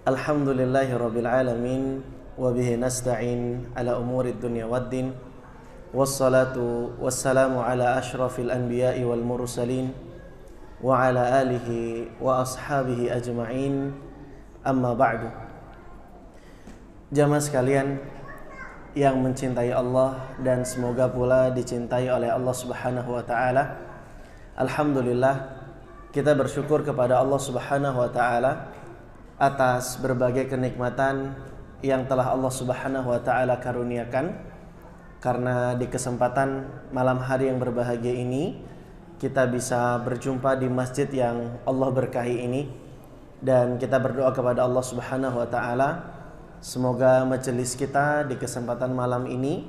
Alhamdulillahi rabbil alamin wa bihi nasta'in ala umurid dunya waddin wassalatu wassalamu ala ashrafil anbiya'i wal mursalin wa ala alihi wa ashabihi ajma'in, amma ba'du. Jamaah sekalian yang mencintai Allah dan semoga pula dicintai oleh Allah Subhanahu wa taala, alhamdulillah kita bersyukur kepada Allah Subhanahu wa taala atas berbagai kenikmatan yang telah Allah Subhanahu wa taala karuniakan, karena di kesempatan malam hari yang berbahagia ini kita bisa berjumpa di masjid yang Allah berkahi ini, dan kita berdoa kepada Allah Subhanahu wa taala semoga majelis kita di kesempatan malam ini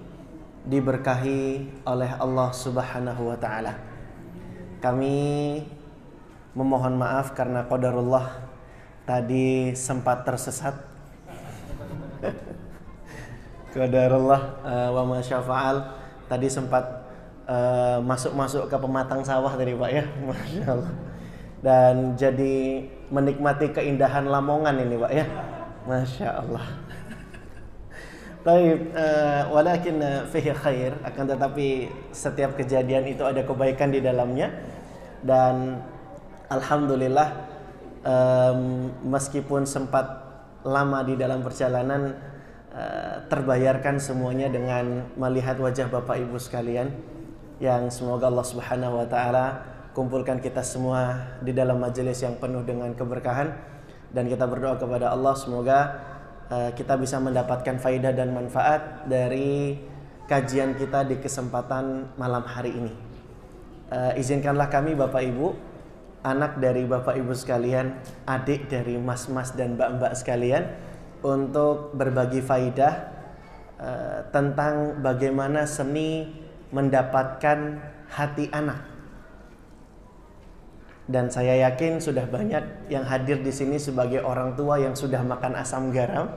diberkahi oleh Allah Subhanahu wa taala. Kami memohon maaf karena qadarullah tadi sempat tersesat. Qadarullah wa ma syafa'al. Tadi sempat masuk-masuk ke pematang sawah tadi Pak ya. Masya Allah. Dan jadi menikmati keindahan Lamongan ini Pak ya. Masya Allah. Baik, walakin fihi khair, akan tetapi setiap kejadian itu ada kebaikan di dalamnya. Dan alhamdulillah, meskipun sempat lama di dalam perjalanan, terbayarkan semuanya dengan melihat wajah Bapak Ibu sekalian, yang semoga Allah Subhanahu wa taala kumpulkan kita semua di dalam majelis yang penuh dengan keberkahan. Dan kita berdoa kepada Allah semoga kita bisa mendapatkan faidah dan manfaat dari kajian kita di kesempatan malam hari ini. Izinkanlah kami Bapak Ibu, anak dari Bapak Ibu sekalian, adik dari mas-mas dan mbak-mbak sekalian, untuk berbagi faidah tentang bagaimana seni mendapatkan hati anak. Dan saya yakin sudah banyak yang hadir di sini sebagai orang tua yang sudah makan asam garam,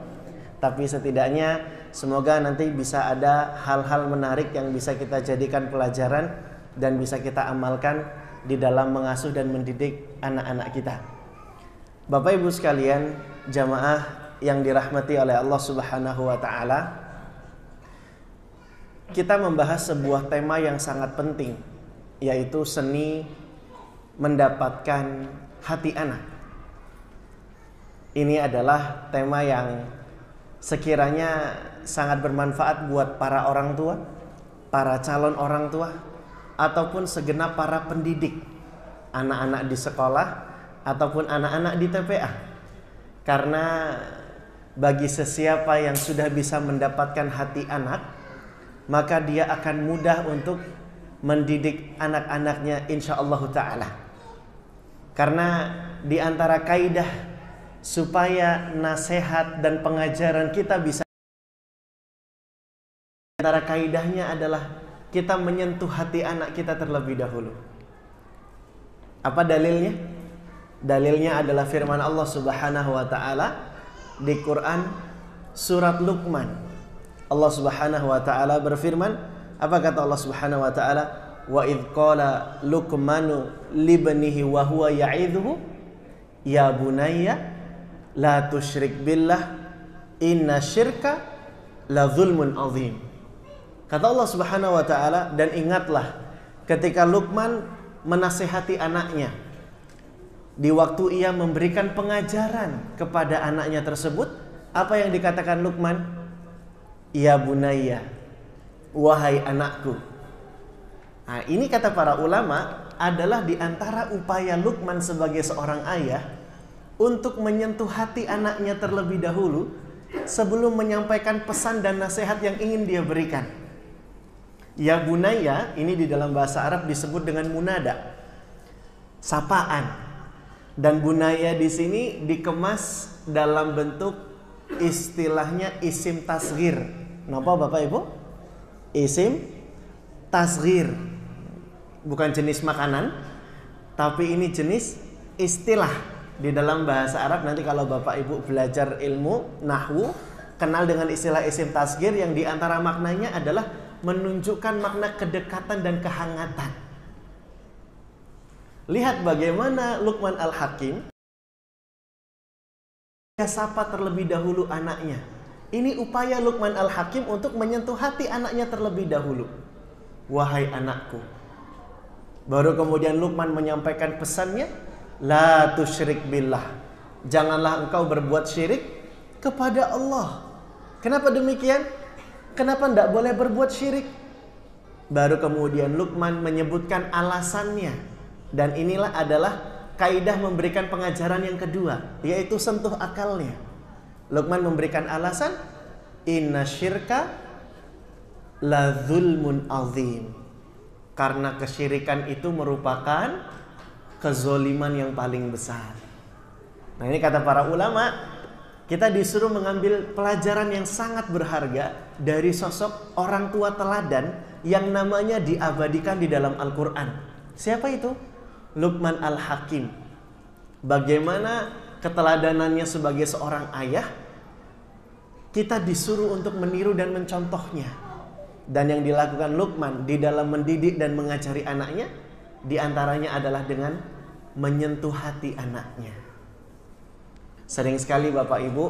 tapi setidaknya semoga nanti bisa ada hal-hal menarik yang bisa kita jadikan pelajaran dan bisa kita amalkan di dalam mengasuh dan mendidik anak-anak kita. Bapak Ibu sekalian, jamaah yang dirahmati oleh Allah Subhanahu wa taala, kita membahas sebuah tema yang sangat penting, yaitu seni mendapatkan hati anak. Ini adalah tema yang sekiranya sangat bermanfaat buat para orang tua, para calon orang tua, ataupun segenap para pendidik, anak-anak di sekolah ataupun anak-anak di TPA. Karena bagi sesiapa yang sudah bisa mendapatkan hati anak, maka dia akan mudah untuk mendidik anak-anaknya insyaallah ta'ala. Karena di antara kaidah supaya nasihat dan pengajaran kita bisa, antara kaidahnya adalah kita menyentuh hati anak kita terlebih dahulu. Apa dalilnya? Dalilnya adalah firman Allah Subhanahu wa taala di Quran surat Luqman. Allah Subhanahu wa taala berfirman, apa kata Allah Subhanahu wa taala? Wa idz qala Luqmanu libnihi wa huwa ya'idhuhu ya bunayya la tusyrik billah inna syirka la zulmun azim. Kata Allah Subhanahu wa taala, dan ingatlah ketika Luqman menasihati anaknya, di waktu ia memberikan pengajaran kepada anaknya tersebut, apa yang dikatakan Luqman? Ya bunayya, wahai anakku. Nah, ini kata para ulama adalah di antara upaya Luqman sebagai seorang ayah untuk menyentuh hati anaknya terlebih dahulu sebelum menyampaikan pesan dan nasihat yang ingin dia berikan. Ya bunayya ini di dalam bahasa Arab disebut dengan munada, sapaan. Dan bunayya di sini dikemas dalam bentuk istilahnya isim tasghir. Napa Bapak Ibu? Isim tasghir. Bukan jenis makanan, tapi ini jenis istilah di dalam bahasa Arab. Nanti kalau Bapak Ibu belajar ilmu nahwu, kenal dengan istilah isim tasghir yang diantara maknanya adalah menunjukkan makna kedekatan dan kehangatan. Lihat bagaimana Luqman Al-Hakim dia sapa terlebih dahulu anaknya. Ini upaya Luqman Al-Hakim untuk menyentuh hati anaknya terlebih dahulu. Wahai anakku. Baru kemudian Luqman menyampaikan pesannya, la tusyrik billah. Janganlah engkau berbuat syirik kepada Allah. Kenapa demikian? Kenapa tidak boleh berbuat syirik? Baru kemudian Luqman menyebutkan alasannya. Dan inilah adalah kaidah memberikan pengajaran yang kedua, yaitu sentuh akalnya. Luqman memberikan alasan, inna syirka la zulmun azim. Karena kesyirikan itu merupakan kezoliman yang paling besar. Nah, ini kata para ulama, kita disuruh mengambil pelajaran yang sangat berharga dari sosok orang tua teladan yang namanya diabadikan di dalam Al-Quran. Siapa itu? Luqman Al-Hakim. Bagaimana keteladanannya sebagai seorang ayah, kita disuruh untuk meniru dan mencontohnya. Dan yang dilakukan Luqman di dalam mendidik dan mengajari anaknya, diantaranya adalah dengan menyentuh hati anaknya. Sering sekali Bapak Ibu,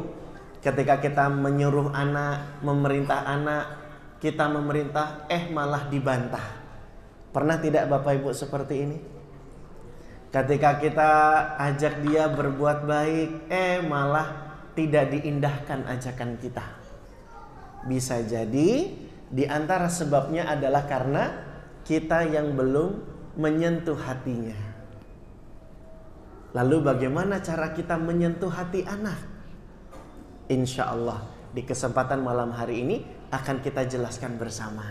ketika kita menyuruh anak, memerintah anak, kita memerintah, malah dibantah. Pernah tidak Bapak Ibu seperti ini? Ketika kita ajak dia berbuat baik, malah tidak diindahkan ajakan kita. Bisa jadi di antara sebabnya adalah karena kita yang belum menyentuh hatinya. Lalu bagaimana cara kita menyentuh hati anak? Insya Allah di kesempatan malam hari ini akan kita jelaskan bersama.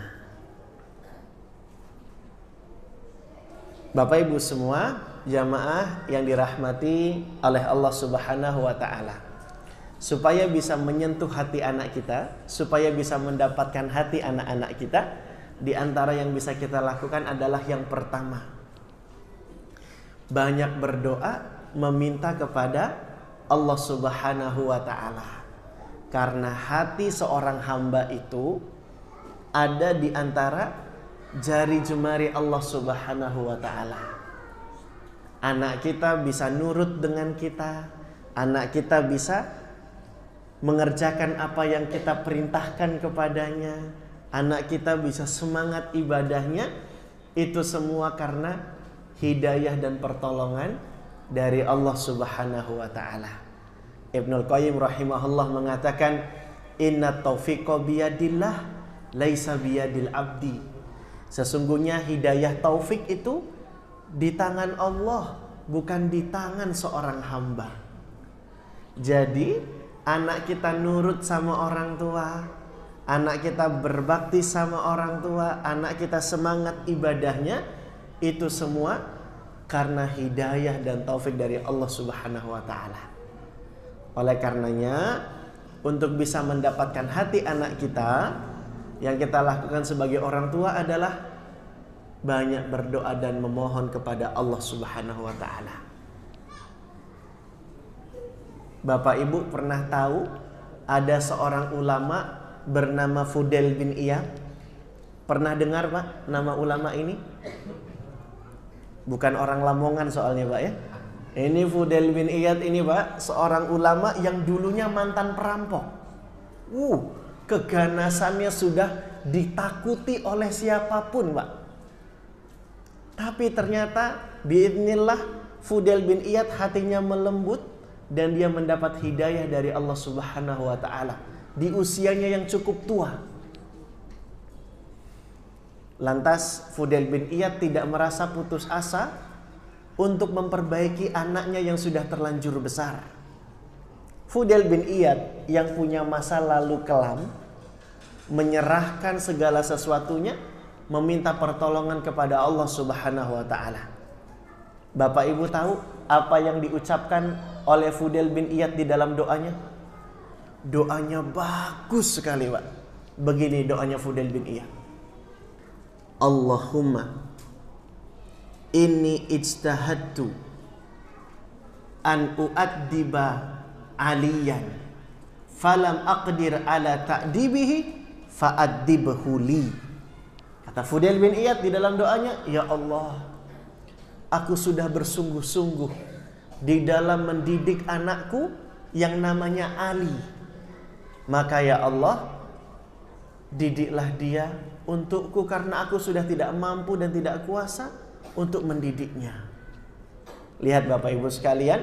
Bapak Ibu semua, jamaah yang dirahmati oleh Allah Subhanahu wa Ta'ala, supaya bisa menyentuh hati anak kita, supaya bisa mendapatkan hati anak-anak kita, di antara yang bisa kita lakukan adalah yang pertama, banyak berdoa meminta kepada Allah Subhanahu wa Ta'ala. Karena hati seorang hamba itu ada di antara jari jemari Allah Subhanahu wa Ta'ala. Anak kita bisa nurut dengan kita, anak kita bisa mengerjakan apa yang kita perintahkan kepadanya, anak kita bisa semangat ibadahnya. Itu semua karena hidayah dan pertolongan dari Allah Subhanahu wa Ta'ala. Ibnul Qayyim rahimahullah mengatakan, inna taufiqa biyadillah laisa biyadil abdi. Sesungguhnya hidayah taufik itu di tangan Allah, bukan di tangan seorang hamba. Jadi anak kita nurut sama orang tua, anak kita berbakti sama orang tua, anak kita semangat ibadahnya, itu semua karena hidayah dan taufik dari Allah Subhanahu wa Ta'ala. Oleh karenanya, untuk bisa mendapatkan hati anak kita, yang kita lakukan sebagai orang tua adalah banyak berdoa dan memohon kepada Allah Subhanahu wa Ta'ala. Bapak Ibu pernah tahu ada seorang ulama bernama Fudail bin Iyad? Pernah dengar Pak nama ulama ini? Bukan orang Lamongan soalnya Pak ya. Ini Fudail bin Iyad ini Pak, seorang ulama yang dulunya mantan perampok. Keganasannya sudah ditakuti oleh siapapun Pak. Tapi ternyata biidznillah Fudail bin Iyad hatinya melembut dan dia mendapat hidayah dari Allah Subhanahu wa Ta'ala di usianya yang cukup tua. Lantas Fudail bin Iyad tidak merasa putus asa untuk memperbaiki anaknya yang sudah terlanjur besar. Fudail bin Iyad yang punya masa lalu kelam menyerahkan segala sesuatunya, meminta pertolongan kepada Allah Subhanahu wa Ta'ala. Bapak Ibu tahu apa yang diucapkan oleh Fudail bin Iyad di dalam doanya? Doanya bagus sekali Pak. Begini doanya Fudail bin Iyad. Allahumma inni ijtahadtu an uaddiba aliyan falam aqdir ala ta'dibihi fa'addibhu li. Kata Fudail bin Iyad di dalam doanya, ya Allah, aku sudah bersungguh-sungguh di dalam mendidik anakku yang namanya Ali. Maka ya Allah, didiklah dia untukku karena aku sudah tidak mampu dan tidak kuasa untuk mendidiknya. Lihat Bapak Ibu sekalian,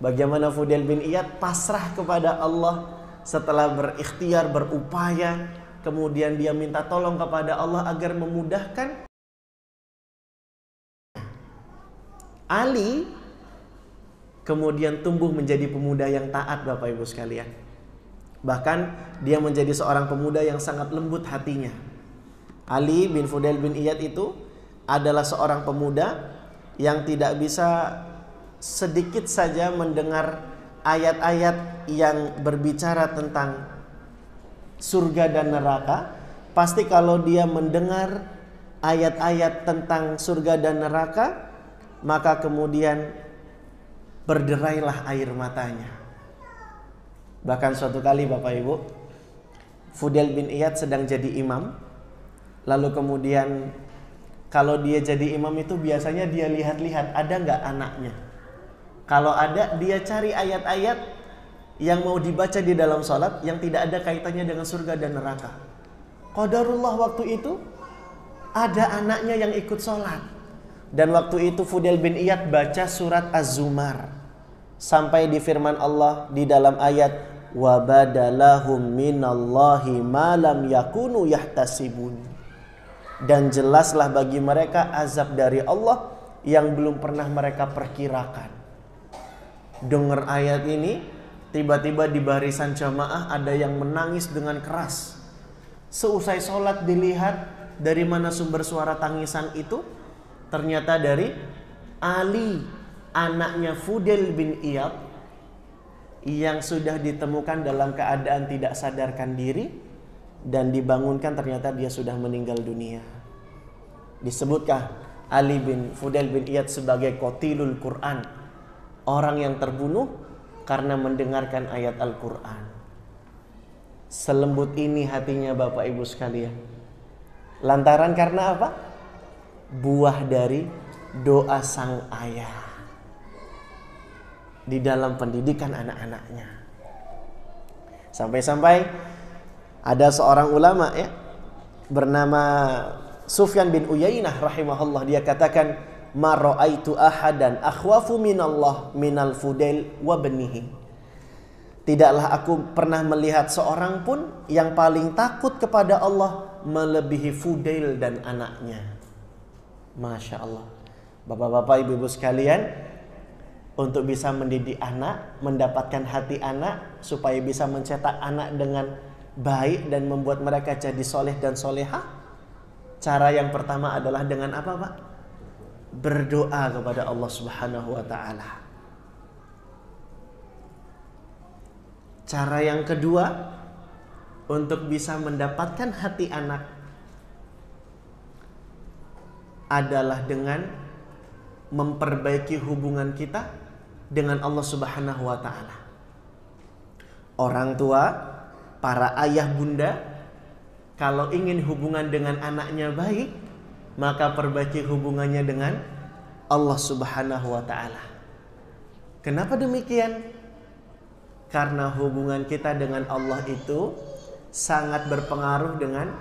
bagaimana Fudail bin Iyad pasrah kepada Allah setelah berikhtiar, berupaya, kemudian dia minta tolong kepada Allah agar memudahkan. Ali kemudian tumbuh menjadi pemuda yang taat Bapak Ibu sekalian. Bahkan dia menjadi seorang pemuda yang sangat lembut hatinya. Ali bin Fudail bin Iyad itu adalah seorang pemuda yang tidak bisa sedikit saja mendengar ayat-ayat yang berbicara tentang surga dan neraka. Pasti kalau dia mendengar ayat-ayat tentang surga dan neraka, maka kemudian berderailah air matanya. Bahkan suatu kali Bapak Ibu, Fudail bin Iyad sedang jadi imam. Lalu kemudian kalau dia jadi imam itu biasanya dia lihat-lihat ada nggak anaknya. Kalau ada, dia cari ayat-ayat yang mau dibaca di dalam sholat yang tidak ada kaitannya dengan surga dan neraka. Qadarullah waktu itu ada anaknya yang ikut sholat. Dan waktu itu Fudail bin Iyad baca surat Az-Zumar sampai di firman Allah di dalam ayat wa badalahum minallahi ma lam yakunu yahtasibun. Dan jelaslah bagi mereka azab dari Allah yang belum pernah mereka perkirakan. Dengar ayat ini, tiba-tiba di barisan jamaah ada yang menangis dengan keras. Seusai sholat dilihat dari mana sumber suara tangisan itu. Ternyata dari Ali, anaknya Fudail bin Iyad, yang sudah ditemukan dalam keadaan tidak sadarkan diri dan dibangunkan ternyata dia sudah meninggal dunia. Disebutkan Ali bin Fudail bin Iyad sebagai qatilul Quran, orang yang terbunuh karena mendengarkan ayat Al-Quran. Selembut ini hatinya Bapak Ibu sekalian. Lantaran karena apa? Buah dari doa sang ayah di dalam pendidikan anak-anaknya. Sampai-sampai ada seorang ulama ya bernama Sufyan bin Uyainah rahimahullah, dia katakan ma ra'aitu ahadan akhwafu minallah minal Fudail wa banihi. Tidaklah aku pernah melihat seorang pun yang paling takut kepada Allah melebihi Fudail dan anaknya. Masya Allah. Bapak-bapak, ibu-ibu sekalian, untuk bisa mendidik anak, mendapatkan hati anak, supaya bisa mencetak anak dengan baik dan membuat mereka jadi soleh dan solehah, cara yang pertama adalah dengan apa Pak? Berdoa kepada Allah Subhanahu wa ta'ala. Cara yang kedua, untuk bisa mendapatkan hati anak adalah dengan memperbaiki hubungan kita dengan Allah Subhanahu wa ta'ala. Orang tua, para ayah bunda, kalau ingin hubungan dengan anaknya baik, maka perbaiki hubungannya dengan Allah Subhanahu wa ta'ala. Kenapa demikian? Karena hubungan kita dengan Allah itu sangat berpengaruh dengan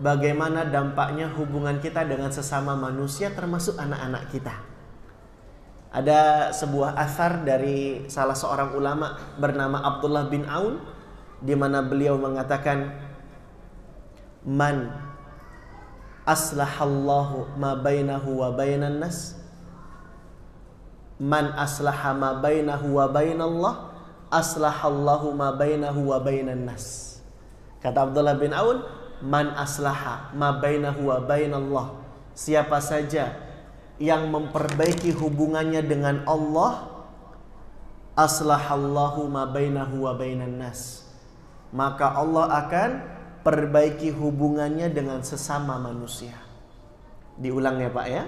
bagaimana dampaknya hubungan kita dengan sesama manusia, termasuk anak-anak kita. Ada sebuah athar dari salah seorang ulama bernama Abdullah bin Aun, di mana beliau mengatakan, man aslahallahu ma bainahu wa bainan nas, man aslaha ma bainahu wa bainallah, aslahallahu ma bainahu wa bainan nas. Kata Abdullah bin Aun, man aslaha ma bainahu wa bainallah, siapa saja yang memperbaiki hubungannya dengan Allah, aslahallahu ma bainahu wa bainan nas, maka Allah akan perbaiki hubungannya dengan sesama manusia. Diulang ya Pak ya.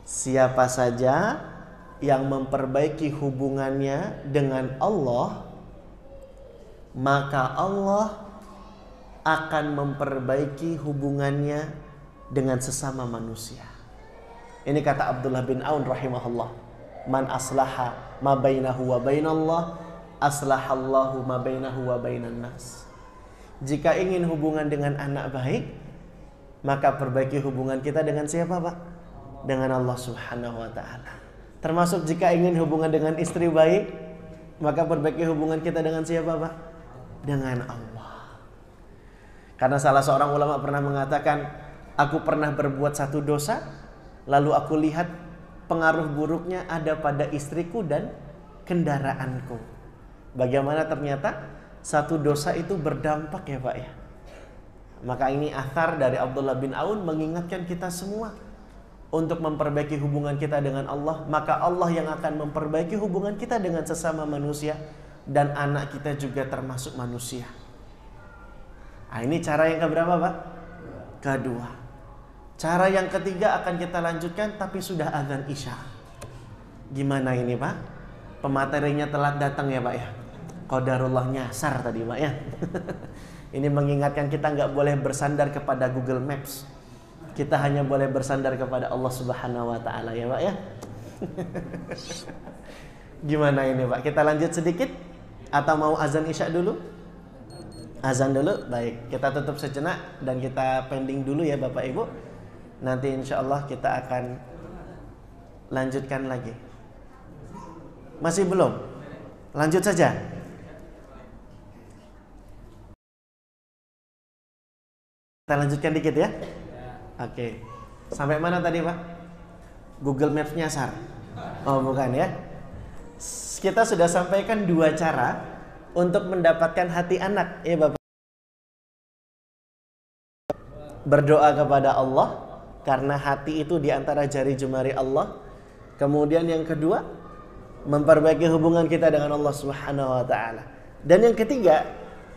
Siapa saja yang memperbaiki hubungannya dengan Allah, maka Allah akan memperbaiki hubungannya dengan sesama manusia. Ini kata Abdullah bin Aun rahimahullah. Man aslaha ma bainahu wa bainallah, aslahallahu ma bainahu wa bainan nas. Jika ingin hubungan dengan anak baik, maka perbaiki hubungan kita dengan siapa, Pak? Dengan Allah Subhanahu wa taala. Termasuk jika ingin hubungan dengan istri baik, maka perbaiki hubungan kita dengan siapa, Pak? Dengan Allah. Karena salah seorang ulama pernah mengatakan, aku pernah berbuat satu dosa, lalu aku lihat pengaruh buruknya ada pada istriku dan kendaraanku. Bagaimana ternyata satu dosa itu berdampak ya, Pak ya. Maka ini athar dari Abdullah bin Aun mengingatkan kita semua untuk memperbaiki hubungan kita dengan Allah. Maka Allah yang akan memperbaiki hubungan kita dengan sesama manusia, dan anak kita juga termasuk manusia. Nah, ini cara yang keberapa, Pak? Kedua. Cara yang ketiga akan kita lanjutkan, tapi sudah azan Isya. Gimana ini, Pak? Pematerinya telat datang ya, Pak ya. Qadarullah nyasar tadi, Pak ya. Ini mengingatkan kita nggak boleh bersandar kepada Google Maps. Kita hanya boleh bersandar kepada Allah Subhanahu wa taala ya, Pak ya. Gimana ini, Pak? Kita lanjut sedikit atau mau azan Isya dulu? Azan dulu. Baik, kita tutup sejenak dan kita pending dulu ya, Bapak Ibu. Nanti insya Allah kita akan lanjutkan lagi. Masih belum? Lanjut saja. Kita lanjutkan dikit ya. Oke. Sampai mana tadi, Pak? Google Maps nyasar. Oh, bukan ya. Kita sudah sampaikan dua cara untuk mendapatkan hati anak, ya Bapak. Berdoa kepada Allah, karena hati itu di antara jari jemari Allah. Kemudian yang kedua, memperbaiki hubungan kita dengan Allah Subhanahu wa taala. Dan yang ketiga,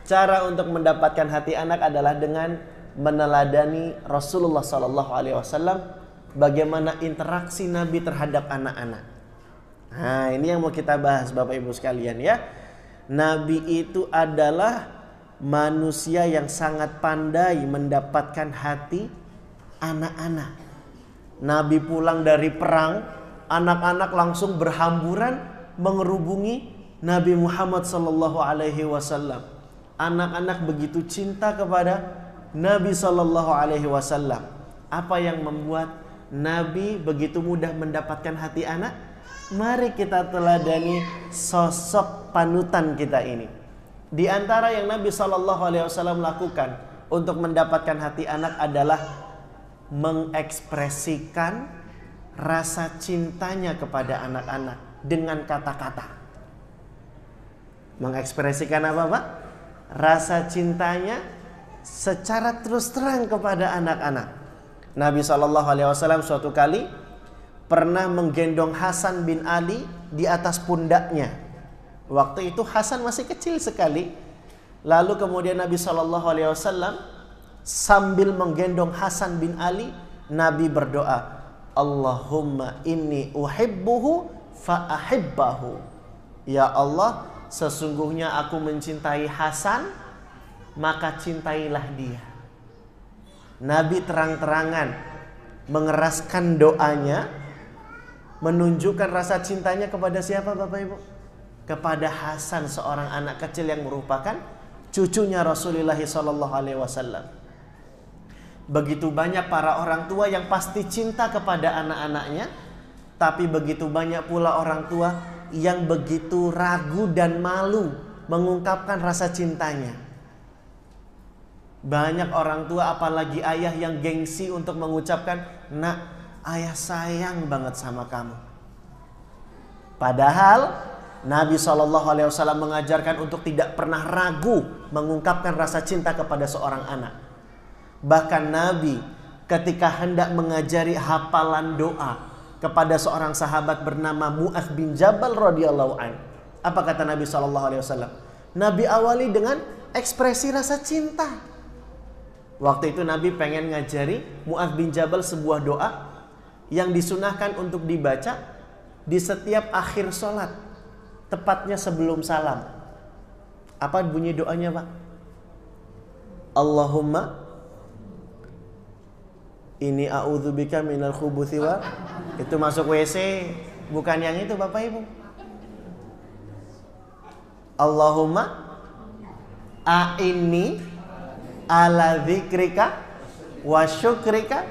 cara untuk mendapatkan hati anak adalah dengan meneladani Rasulullah sallallahu alaihi wasallam, bagaimana interaksi Nabi terhadap anak-anak. Nah, ini yang mau kita bahas Bapak Ibu sekalian ya. Nabi itu adalah manusia yang sangat pandai mendapatkan hati anak-anak. Nabi pulang dari perang, anak-anak langsung berhamburan mengerubungi Nabi Muhammad sallallahu alaihi wasallam. Anak-anak begitu cinta kepada Nabi sallallahu alaihi wasallam. Apa yang membuat Nabi begitu mudah mendapatkan hati anak? Mari kita teladani sosok panutan kita ini. Di antara yang Nabi sallallahu alaihi wasallam lakukan untuk mendapatkan hati anak adalah mengekspresikan rasa cintanya kepada anak-anak dengan kata-kata. Mengekspresikan apa, Pak? Rasa cintanya secara terus terang kepada anak-anak. Nabi SAW suatu kali pernah menggendong Hasan bin Ali di atas pundaknya. Waktu itu Hasan masih kecil sekali. Lalu kemudian Nabi SAW sambil menggendong Hasan bin Ali, Nabi berdoa, Allahumma inni uhibbuhu fa'ahibbahu. Ya Allah, sesungguhnya aku mencintai Hasan, maka cintailah dia. Nabi terang-terangan mengeraskan doanya, menunjukkan rasa cintanya kepada siapa, Bapak Ibu? Kepada Hasan, seorang anak kecil yang merupakan cucunya Rasulullah SAW. Begitu banyak para orang tua yang pasti cinta kepada anak-anaknya, tapi begitu banyak pula orang tua yang begitu ragu dan malu mengungkapkan rasa cintanya. Banyak orang tua, apalagi ayah, yang gengsi untuk mengucapkan, nak, ayah sayang banget sama kamu. Padahal Nabi SAW mengajarkan untuk tidak pernah ragu mengungkapkan rasa cinta kepada seorang anak. Bahkan Nabi ketika hendak mengajari hafalan doa kepada seorang sahabat bernama Mu'adz bin Jabal radhiyallahu anhu, apa kata Nabi SAW? Nabi awali dengan ekspresi rasa cinta. Waktu itu Nabi pengen ngajari Mu'adz bin Jabal sebuah doa yang disunahkan untuk dibaca di setiap akhir sholat, tepatnya sebelum salam. Apa bunyi doanya, Pak? Allahumma inni a'udzubika minal khubuthi wa, itu masuk WC, bukan yang itu Bapak Ibu. Allahumma a'inni ala dzikrika wa syukrika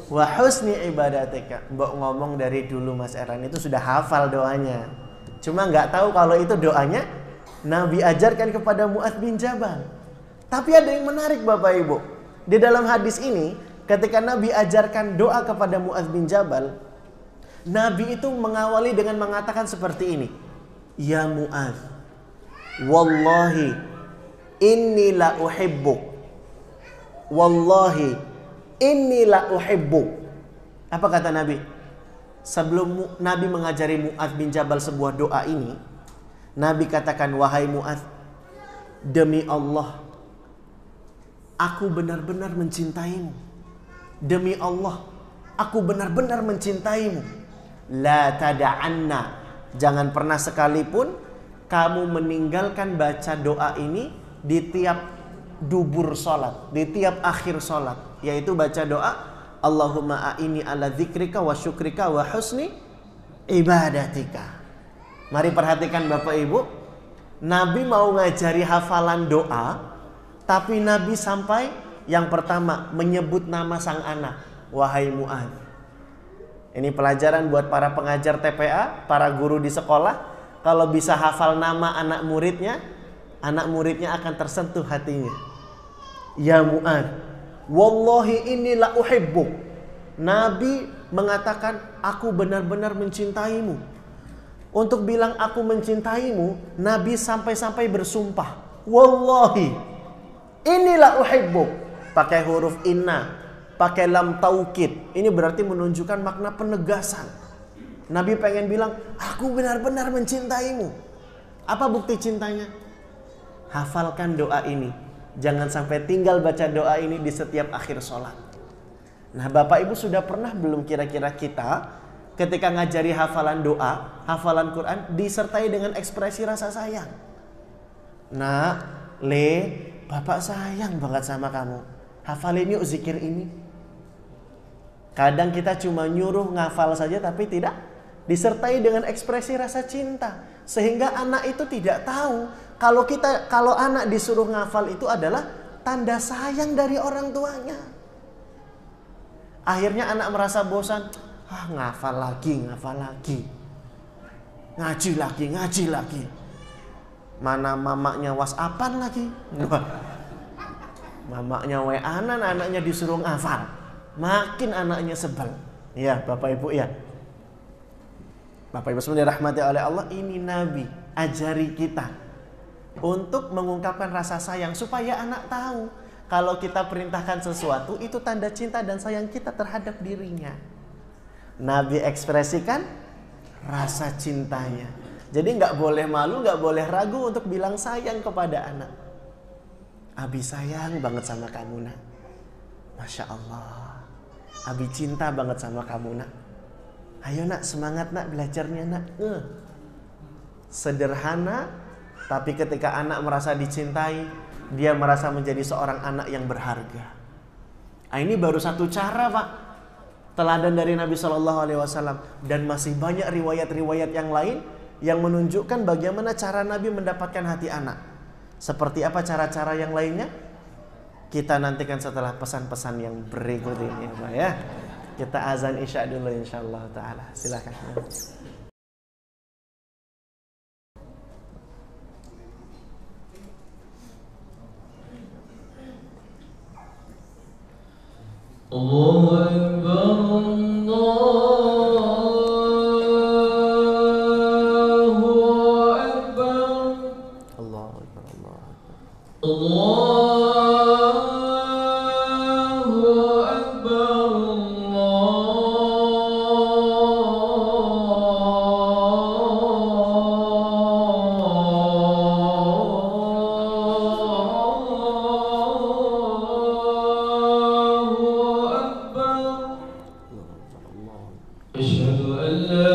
wa husni ibadatika. Mbok ngomong dari dulu Mas Erlan itu sudah hafal doanya. Cuma nggak tahu kalau itu doanya Nabi ajarkan kepada Mu'adz bin Jabal. Tapi ada yang menarik Bapak Ibu. Di dalam hadis ini ketika Nabi ajarkan doa kepada Mu'adz bin Jabal, Nabi itu mengawali dengan mengatakan seperti ini. Ya Mu'adz, wallahi inni la uhibbuk. Wallahi inni la uhibbuk. Apa kata Nabi? Sebelum Nabi mengajari Mu'adz bin Jabal sebuah doa ini, Nabi katakan, wahai Mu'adz, demi Allah, aku benar-benar mencintaimu. Demi Allah, aku benar-benar mencintaimu. La tada'anna, jangan pernah sekalipun kamu meninggalkan baca doa ini di tiap dubur sholat, di tiap akhir sholat, yaitu baca doa Allahumma a'ini ala dzikrika wa syukrika wa husni ibadatika. Mari perhatikan Bapak Ibu, Nabi mau ngajari hafalan doa, tapi Nabi sampai yang pertama menyebut nama sang anak, wahai Mu'adz. Ini pelajaran buat para pengajar TPA, para guru di sekolah. Kalau bisa hafal nama anak muridnya akan tersentuh hatinya. Ya Mu'adz, wallahi inni la uhibbuk. Nabi mengatakan, aku benar-benar mencintaimu. Untuk bilang aku mencintaimu, Nabi sampai-sampai bersumpah, wallahi inni la uhibbuk. Pakai huruf inna, pakai lam taukid. Ini berarti menunjukkan makna penegasan. Nabi pengen bilang, aku benar-benar mencintaimu. Apa bukti cintanya? Hafalkan doa ini. Jangan sampai tinggal baca doa ini di setiap akhir sholat. Nah Bapak Ibu sudah pernah belum kira-kira kita ketika ngajari hafalan doa, hafalan Quran disertai dengan ekspresi rasa sayang. Nah, Bapak sayang banget sama kamu. Hafalin yuk zikir ini. Kadang kita cuma nyuruh ngafal saja tapi tidak disertai dengan ekspresi rasa cinta. Sehingga anak itu tidak tahu kalau anak disuruh ngafal itu adalah tanda sayang dari orang tuanya. Akhirnya anak merasa bosan, ngafal lagi. Ngaji lagi. Mana mamaknya WhatsAppan lagi. Mamaknya WA-an, anaknya disuruh ngafal. Makin anaknya sebel. Ya, Bapak Ibu ya. Bapak Ibu semua dirahmati oleh Allah, ini Nabi ajari kita untuk mengungkapkan rasa sayang supaya anak tahu kalau kita perintahkan sesuatu itu tanda cinta dan sayang kita terhadap dirinya. Nabi ekspresikan rasa cintanya. Jadi nggak boleh malu, nggak boleh ragu untuk bilang sayang kepada anak. Abi sayang banget sama kamu nak. Masya Allah, Abi cinta banget sama kamu nak. Ayo nak, semangat nak belajarnya nak. Sederhana, tapi ketika anak merasa dicintai, dia merasa menjadi seorang anak yang berharga. Ini baru satu cara Pak, teladan dari Nabi SAW. Dan masih banyak riwayat-riwayat yang lain yang menunjukkan bagaimana cara Nabi mendapatkan hati anak. Seperti apa cara-cara yang lainnya? Kita nantikan setelah pesan-pesan yang berikut ini Pak ya. Kita azan isya dulu insyaallah ta'ala. Silakan. Allahu Akbar, Allahu Akbar, Allahu Akbar, Allahu Akbar. Allahu Akbar, أشهد أن لا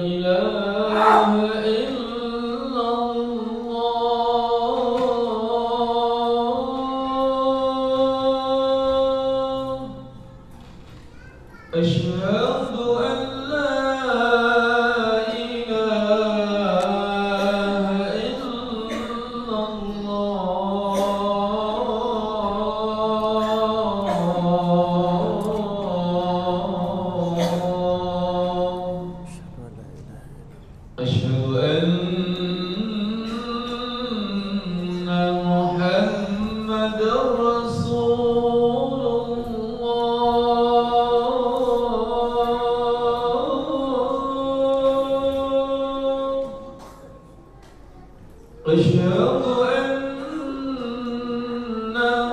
إله إلا الله أشهد أن لا إله أشهد أن محمد رسول الله أشهد أن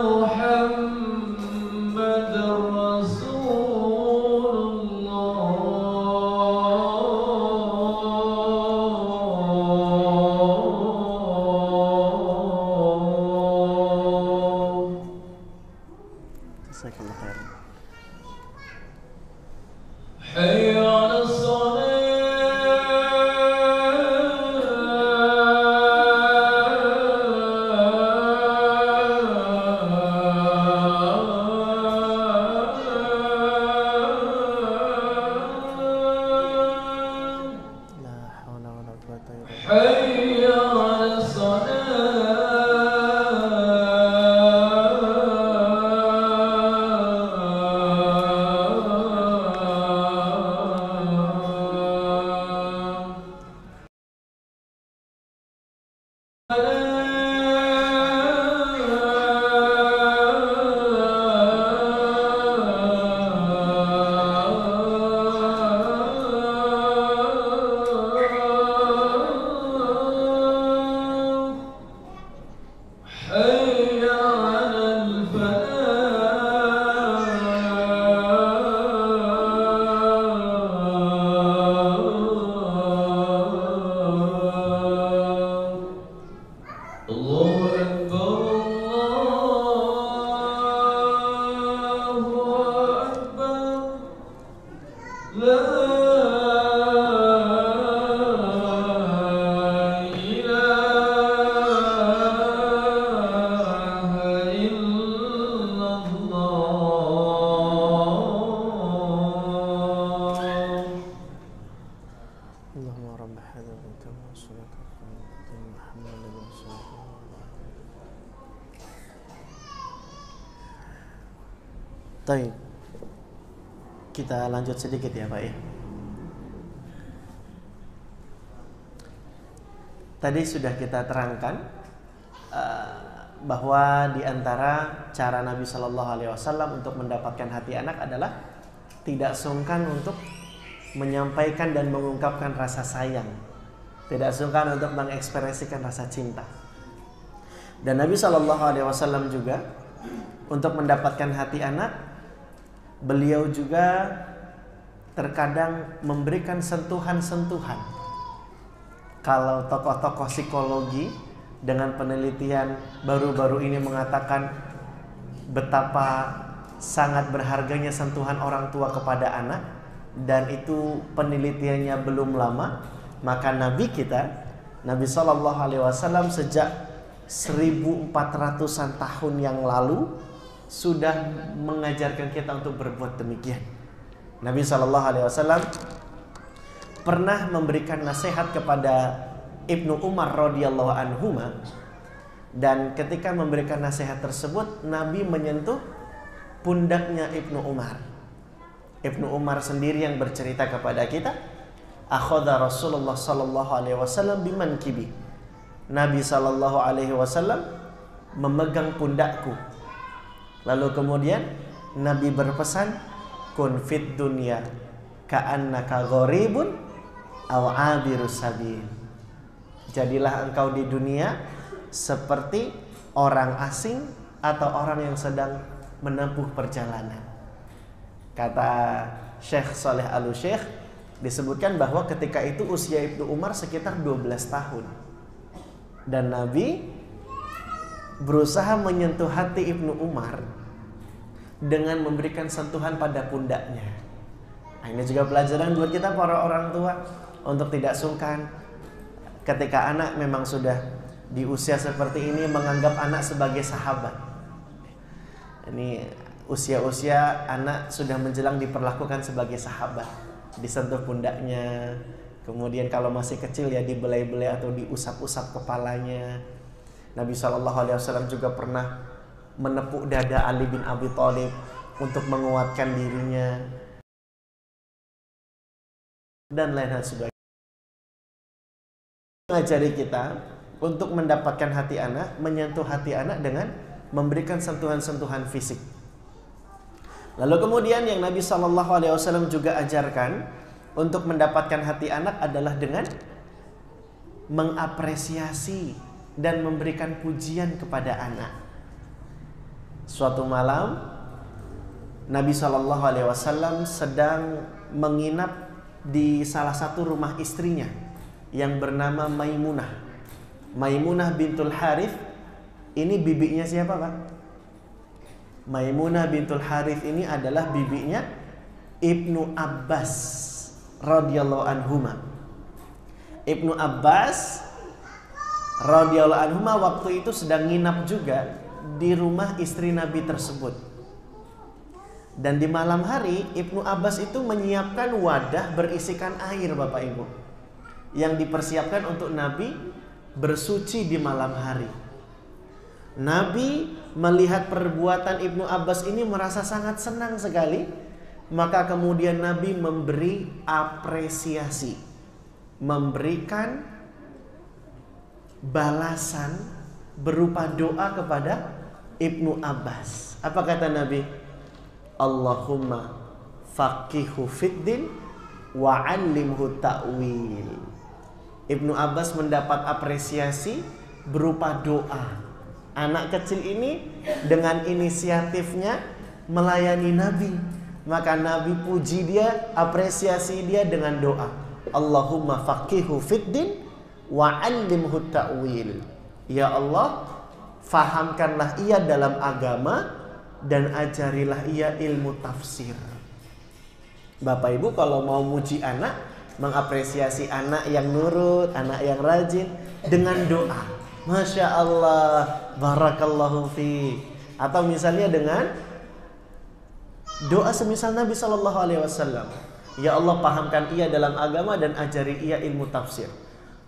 محمد رسول الله Jazakallah khair. حي على الصلاة La haula wala quwwata illa billah. حي على الصلاة حي على الفلاح الله أكبر الله أكبر لا إله إلا الله Allahumma rabb hadzal baiti wa salatu Muhammadin rasulullah. Baik. Kita lanjut sedikit ya, Pak ya. Tadi sudah kita terangkan bahwa di antara cara Nabi Shallallahu Alaihi Wasallam untuk mendapatkan hati anak adalah tidak sungkan untuk menyampaikan dan mengungkapkan rasa sayang, tidak sungkan untuk mengekspresikan rasa cinta. Dan Nabi Shallallahu Alaihi Wasallam juga untuk mendapatkan hati anak, beliau juga terkadang memberikan sentuhan-sentuhan. Kalau tokoh-tokoh psikologi dengan penelitian baru-baru ini mengatakan betapa sangat berharganya sentuhan orang tua kepada anak, dan itu penelitiannya belum lama, maka Nabi kita, Nabi Shallallahu Alaihi Wasallam sejak 1400-an tahun yang lalu sudah mengajarkan kita untuk berbuat demikian. Nabi Shallallahu Alaihi Wasallam pernah memberikan nasihat kepada Ibnu Umar radhiyallahu anhuma, dan ketika memberikan nasihat tersebut Nabi menyentuh pundaknya Ibnu Umar. Ibnu Umar sendiri yang bercerita kepada kita, akhadha Rasulullah sallallahu alaihi wasallam bimankibi. Nabi sallallahu alaihi wasallam memegang pundakku. Lalu kemudian Nabi berpesan, kun fid dunya ka'annaka gharibun aw 'abirus sabil. Jadilah engkau di dunia seperti orang asing atau orang yang sedang menempuh perjalanan. Kata Syekh Saleh Al-Syekh, disebutkan bahwa ketika itu usia Ibnu Umar sekitar 12 tahun. Dan Nabi berusaha menyentuh hati Ibnu Umar dengan memberikan sentuhan pada pundaknya. Nah, ini juga pelajaran buat kita para orang tua untuk tidak sungkan ketika anak memang sudah di usia seperti ini menganggap anak sebagai sahabat. Ini usia-usia anak sudah menjelang diperlakukan sebagai sahabat, disentuh pundaknya, kemudian kalau masih kecil ya dibelai-belai atau diusap-usap kepalanya. Nabi SAW juga pernah menepuk dada Ali bin Abi Thalib untuk menguatkan dirinya dan lain hal sebagainya. mengajari kita untuk mendapatkan hati anak, menyentuh hati anak dengan memberikan sentuhan-sentuhan fisik. Lalu kemudian yang Nabi SAW juga ajarkan untuk mendapatkan hati anak adalah dengan mengapresiasi dan memberikan pujian kepada anak. Suatu malam Nabi SAW sedang menginap di salah satu rumah istrinya yang bernama Maimunah. Maimunah bintul Harith. Ini bibinya siapa, Pak? Maimunah bintul Harith ini adalah bibinya Ibnu Abbas radhiyallahu anhuma. Ibnu Abbas radhiyallahu anhuma waktu itu sedang nginap juga di rumah istri Nabi tersebut. Dan di malam hari Ibnu Abbas itu menyiapkan wadah berisikan air, Bapak Ibu, yang dipersiapkan untuk Nabi bersuci di malam hari. Nabi melihat perbuatan Ibnu Abbas ini merasa sangat senang sekali. Maka kemudian Nabi memberi apresiasi, memberikan balasan berupa doa kepada Ibnu Abbas. Apa kata Nabi? Allahumma faqihu fiddin wa 'allimhu ta'wil. Ibnu Abbas mendapat apresiasi berupa doa. Anak kecil ini dengan inisiatifnya melayani Nabi, maka Nabi puji dia, apresiasi dia dengan doa. Allahumma faqihu fiddin wa 'allimhu ta'wil. Ya Allah, fahamkanlah ia dalam agama dan ajarilah ia ilmu tafsir. Bapak Ibu kalau mau muji anak, mengapresiasi anak yang nurut, anak yang rajin dengan doa. Masya Allah, barakallahu fi. Atau misalnya dengan doa semisal Nabi SAW. Ya Allah, pahamkan ia dalam agama dan ajari ia ilmu tafsir.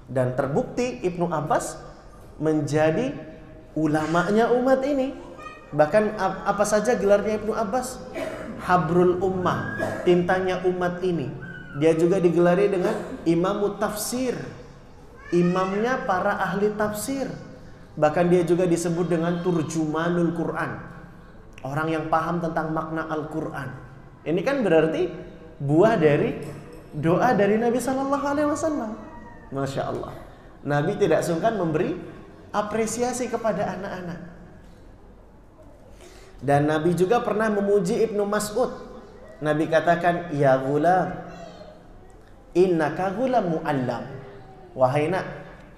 Dan terbukti Ibnu Abbas menjadi ulamanya umat ini. Bahkan apa saja gelarnya Ibnu Abbas? Habrul Ummah, tintanya umat ini. Dia juga digelari dengan Imamut Tafsir, imamnya para ahli tafsir. Bahkan dia juga disebut dengan Turjumanul Quran, orang yang paham tentang makna Al-Quran. Ini kan berarti buah dari doa dari Nabi SAW. Masya Allah. Nabi tidak sungkan memberi apresiasi kepada anak-anak. Dan Nabi juga pernah memuji Ibnu Mas'ud. Nabi katakan, ya gulam, innaka gulam mu'allam. Wahai nak,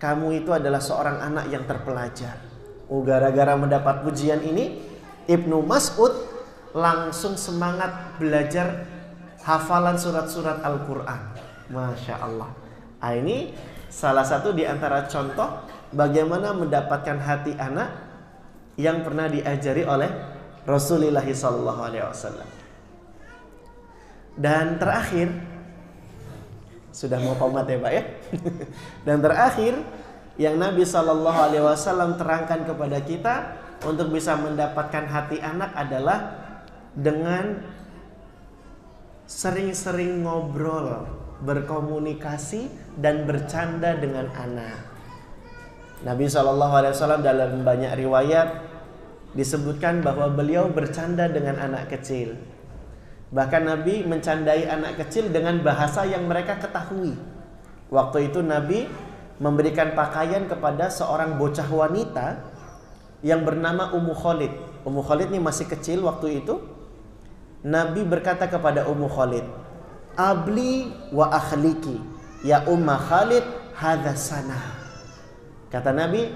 kamu itu adalah seorang anak yang terpelajar. Gara-gara mendapat pujian ini, Ibnu Mas'ud langsung semangat belajar hafalan surat-surat Al-Quran. Masya Allah. Ini salah satu di antara contoh bagaimana mendapatkan hati anak yang pernah diajari oleh Rasulullah SAW. Dan terakhir, sudah mau komat ya Pak ya. Dan terakhir yang Nabi SAW terangkan kepada kita untuk bisa mendapatkan hati anak adalah dengan sering-sering ngobrol, berkomunikasi dan bercanda dengan anak. Nabi SAW dalam banyak riwayat disebutkan bahwa beliau bercanda dengan anak kecil. Bahkan Nabi mencandai anak kecil dengan bahasa yang mereka ketahui. Waktu itu Nabi memberikan pakaian kepada seorang bocah wanita yang bernama Ummu Khalid. Ummu Khalid ini masih kecil waktu itu. Nabi berkata kepada Ummu Khalid, abli wa akhliki ya Umma Khalid hadza sana. Kata Nabi,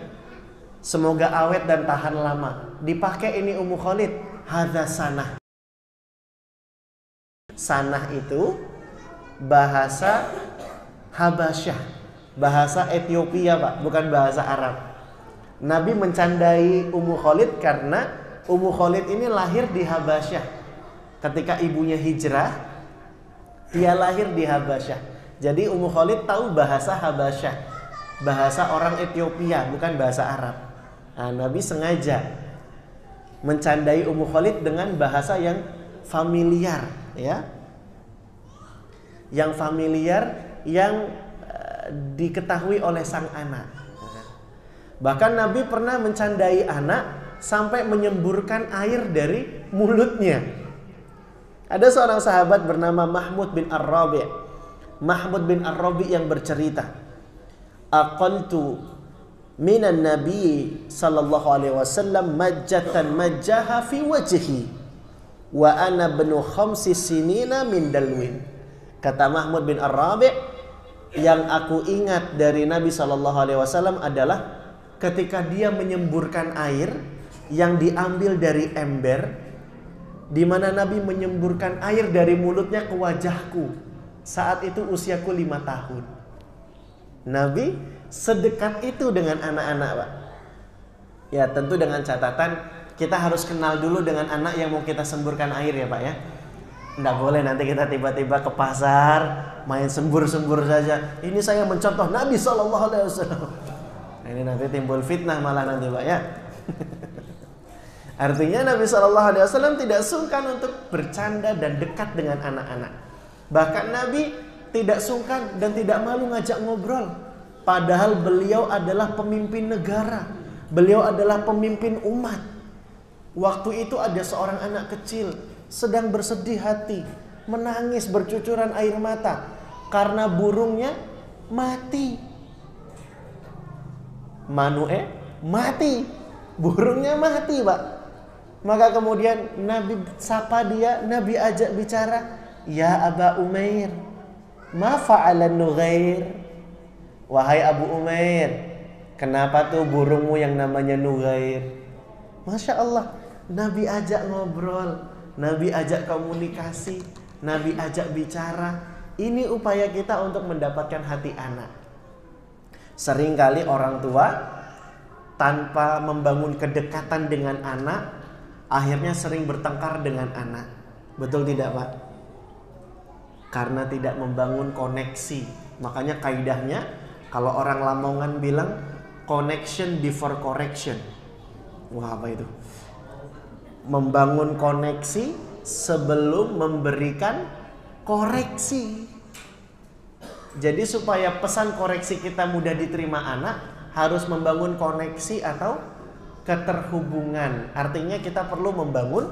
semoga awet dan tahan lama. Dipakai ini Ummu Khalid, hadza sanah. Sanah itu bahasa Habasyah, bahasa Ethiopia Pak, bukan bahasa Arab. Nabi mencandai Ummu Khalid karena Ummu Khalid ini lahir di Habasyah. Ketika ibunya hijrah, dia lahir di Habasyah. Jadi Ummu Khalid tahu bahasa Habasyah, bahasa orang Ethiopia, bukan bahasa Arab. Nabi sengaja mencandai Ummu Khalid dengan bahasa yang familiar, ya, yang familiar, yang diketahui oleh sang anak. Bahkan Nabi pernah mencandai anak sampai menyemburkan air dari mulutnya. Ada seorang sahabat bernama Mahmud bin Ar-Rabi'. Mahmud bin Ar-Rabi' yang bercerita, aqaltu minan nabi sallallahu alaihi wasallam majjatan majjaha fi wajhi wa ana bnu khamsi sinina min dalwin. Kata Mahmud bin Ar-Rabi', yang aku ingat dari Nabi sallallahu alaihi wasallam adalah ketika dia menyemburkan air yang diambil dari ember, di mana Nabi menyemburkan air dari mulutnya ke wajahku. Saat itu usiaku 5 tahun. Nabi sedekat itu dengan anak-anak, Pak. Ya, tentu dengan catatan kita harus kenal dulu dengan anak yang mau kita semburkan air ya, Pak ya. Nggak boleh nanti kita tiba-tiba ke pasar main sembur-sembur saja. Ini saya mencontoh Nabi SAW. Nah, ini nanti timbul fitnah malah nanti, Pak ya. Artinya Nabi SAW tidak sungkan untuk bercanda dan dekat dengan anak-anak. Bahkan Nabi tidak sungkan dan tidak malu ngajak ngobrol. Padahal beliau adalah pemimpin negara. Beliau adalah pemimpin umat. Waktu itu ada seorang anak kecil sedang bersedih hati, menangis bercucuran air mata karena burungnya mati. Mati. Burungnya mati, Pak. Maka kemudian Nabi sapa dia, Nabi ajak bicara. Ya Aba Umair, ma fa'alan Nughair? Wahai Abu Umair, kenapa tuh burungmu yang namanya Nughair? Masya Allah, Nabi ajak ngobrol, Nabi ajak komunikasi, Nabi ajak bicara. Ini upaya kita untuk mendapatkan hati anak. Seringkali orang tua tanpa membangun kedekatan dengan anak, akhirnya sering bertengkar dengan anak. Betul tidak, Pak? Karena tidak membangun koneksi. Makanya kaidahnya kalau orang Lamongan bilang connection before correction. Wah, apa itu? Membangun koneksi sebelum memberikan koreksi. Jadi supaya pesan koreksi kita mudah diterima anak, harus membangun koneksi atau keterhubungan. Artinya kita perlu membangun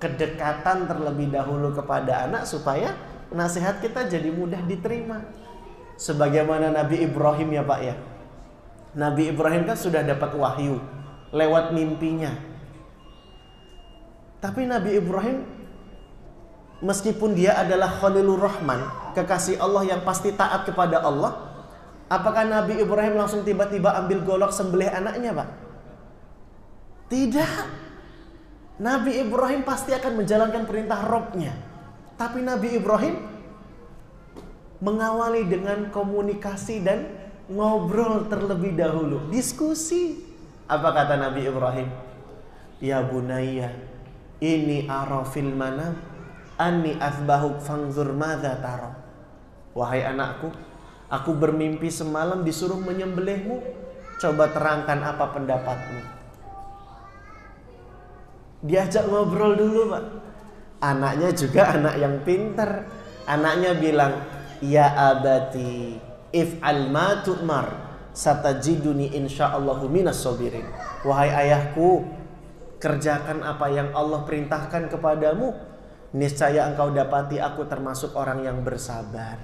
kedekatan terlebih dahulu kepada anak supaya nasihat kita jadi mudah diterima. Sebagaimana Nabi Ibrahim ya, Pak ya. Nabi Ibrahim kan sudah dapat wahyu lewat mimpinya. Tapi Nabi Ibrahim meskipun dia adalah Khalilur Rahman, kekasih Allah yang pasti taat kepada Allah, apakah Nabi Ibrahim langsung tiba-tiba ambil golok sembelih anaknya, Pak? Tidak. Nabi Ibrahim pasti akan menjalankan perintah Rabb-nya. Tapi Nabi Ibrahim mengawali dengan komunikasi dan ngobrol terlebih dahulu, diskusi. Apa kata Nabi Ibrahim? Ya bunayya, ini ara fil manam anni athbahuk fanzur madza tara. Wahai anakku, aku bermimpi semalam disuruh menyembelihmu. Coba terangkan apa pendapatmu. Diajak ngobrol dulu, Pak. Anaknya juga anak yang pintar. Anaknya bilang, ya abati if'al ma tu'mar satajiduni insyaallahu minas sabirin. Wahai ayahku, kerjakan apa yang Allah perintahkan kepadamu, niscaya engkau dapati aku termasuk orang yang bersabar.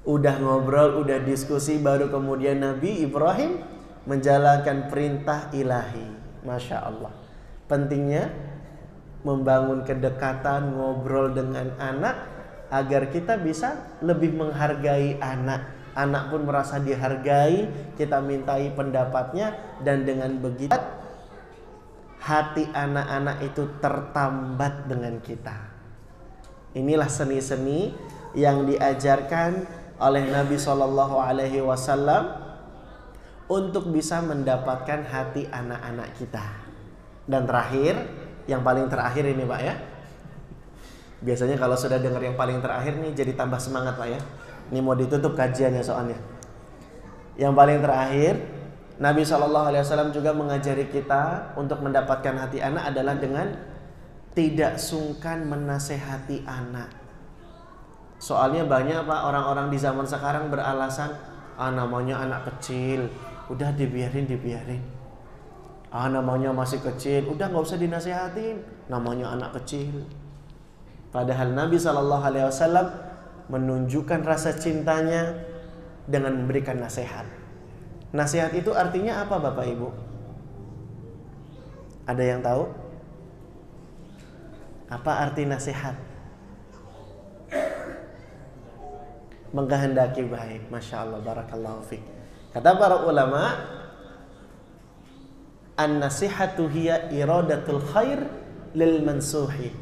Udah ngobrol, udah diskusi, baru kemudian Nabi Ibrahim menjalankan perintah ilahi. Masya Allah. Pentingnya membangun kedekatan, ngobrol dengan anak agar kita bisa lebih menghargai anak. Anak pun merasa dihargai, kita mintai pendapatnya, dan dengan begitu hati anak-anak itu tertambat dengan kita. Inilah seni-seni yang diajarkan oleh Nabi SAW untuk bisa mendapatkan hati anak-anak kita. Dan terakhir, yang paling terakhir ini, Pak ya. Biasanya kalau sudah dengar yang paling terakhir nih jadi tambah semangat, Pak ya. Ini mau ditutup kajiannya soalnya. Yang paling terakhir, Nabi SAW juga mengajari kita untuk mendapatkan hati anak adalah dengan tidak sungkan menasehati anak. Soalnya banyak Pak orang-orang di zaman sekarang beralasan, namanya anak kecil, udah dibiarin. Namanya masih kecil, udah nggak usah dinasehatin, namanya anak kecil. Padahal Nabi SAW menunjukkan rasa cintanya dengan memberikan nasihat. Nasihat itu artinya apa Bapak Ibu? Ada yang tahu? Apa arti nasihat? Mengkehendaki baik. Masya Allah, barakallahu fiik. Kata para ulama, an-nasihatu hiya iradatul khair lil mansuhi.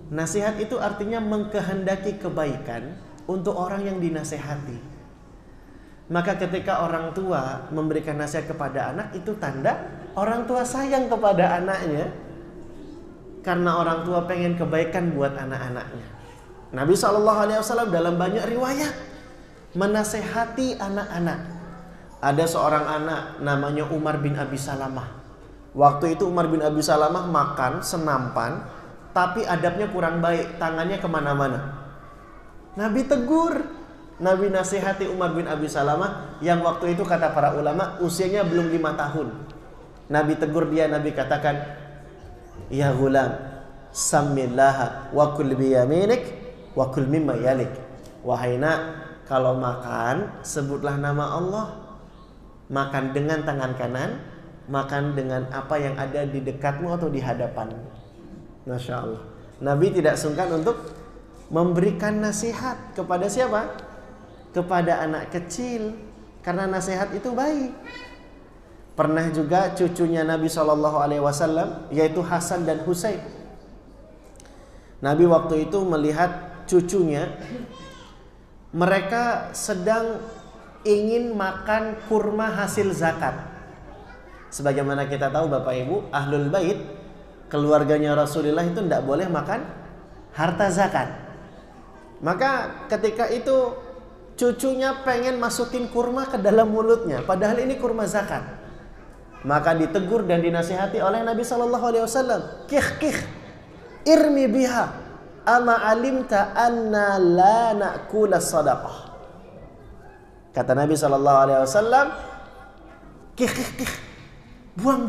Nasihat itu artinya mengkehendaki kebaikan untuk orang yang dinasehati. Maka ketika orang tua memberikan nasihat kepada anak, itu tanda orang tua sayang kepada anaknya, karena orang tua pengen kebaikan buat anak-anaknya. Nabi SAW dalam banyak riwayat menasehati anak-anak. Ada seorang anak namanya Umar bin Abi Salamah. Waktu itu Umar bin Abi Salamah makan senampan, tapi adabnya kurang baik, tangannya kemana-mana. Nabi tegur, Nabi nasihati Umar bin Abi Salamah yang waktu itu kata para ulama usianya belum 5 tahun. Nabi tegur dia, Nabi katakan, ya gulam, samillaha wa kul biyaminik wa kul mimma yalik. Wahai nak, kalau makan sebutlah nama Allah. Makan dengan tangan kanan, makan dengan apa yang ada di dekatmu atau di hadapan. Masya Allah. Nabi tidak sungkan untuk memberikan nasihat kepada siapa? Kepada anak kecil, karena nasihat itu baik. Pernah juga cucunya Nabi SAW, yaitu Hasan dan Husain. Nabi waktu itu melihat cucunya, mereka sedang ingin makan kurma hasil zakat. Sebagaimana kita tahu Bapak Ibu, Ahlul Bait, keluarganya Rasulullah itu tidak boleh makan harta zakat. Maka ketika itu cucunya pengen masukin kurma ke dalam mulutnya, padahal ini kurma zakat. Maka ditegur dan dinasihati oleh Nabi SAW. Kih, irmi biha. Ama alimta anna la na'kula sadaqah. Kata Nabi SAW, kih, buang.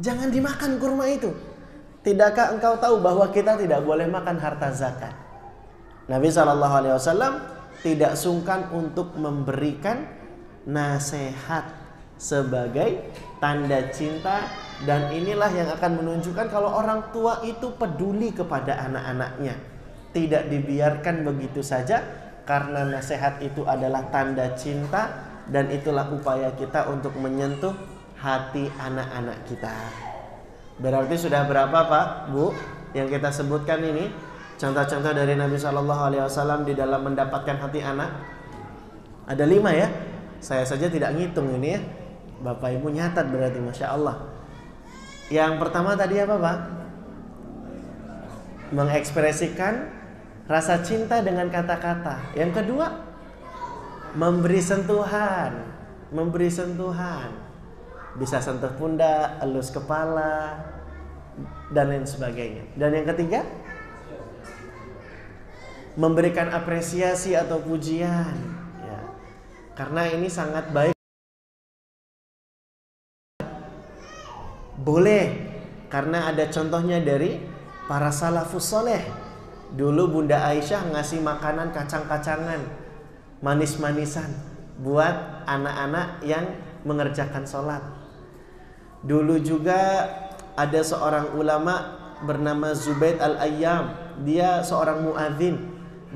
Jangan dimakan kurma itu. Tidakkah engkau tahu bahwa kita tidak boleh makan harta zakat? Nabi SAW tidak sungkan untuk memberikan nasihat sebagai tanda cinta, dan inilah yang akan menunjukkan kalau orang tua itu peduli kepada anak-anaknya. Tidak dibiarkan begitu saja, karena nasihat itu adalah tanda cinta, dan itulah upaya kita untuk menyentuh hati anak-anak kita. Berarti sudah berapa Pak, Bu, yang kita sebutkan ini contoh-contoh dari Nabi SAW di dalam mendapatkan hati anak? Ada 5 ya. Saya saja tidak ngitung ini ya. Bapak Ibu nyatat berarti, Masya Allah. Yang pertama tadi apa Pak? Mengekspresikan rasa cinta dengan kata-kata. Yang kedua, memberi sentuhan. Bisa sentuh pundak, elus kepala, dan lain sebagainya. Dan yang ketiga, memberikan apresiasi atau pujian ya. Karena ini sangat baik. Boleh, karena ada contohnya dari para salafus soleh. Dulu Bunda Aisyah ngasih makanan kacang-kacangan, manis-manisan buat anak-anak yang mengerjakan sholat. Dulu juga ada seorang ulama bernama Zubaid al-Ayyam. Dia seorang muadzin.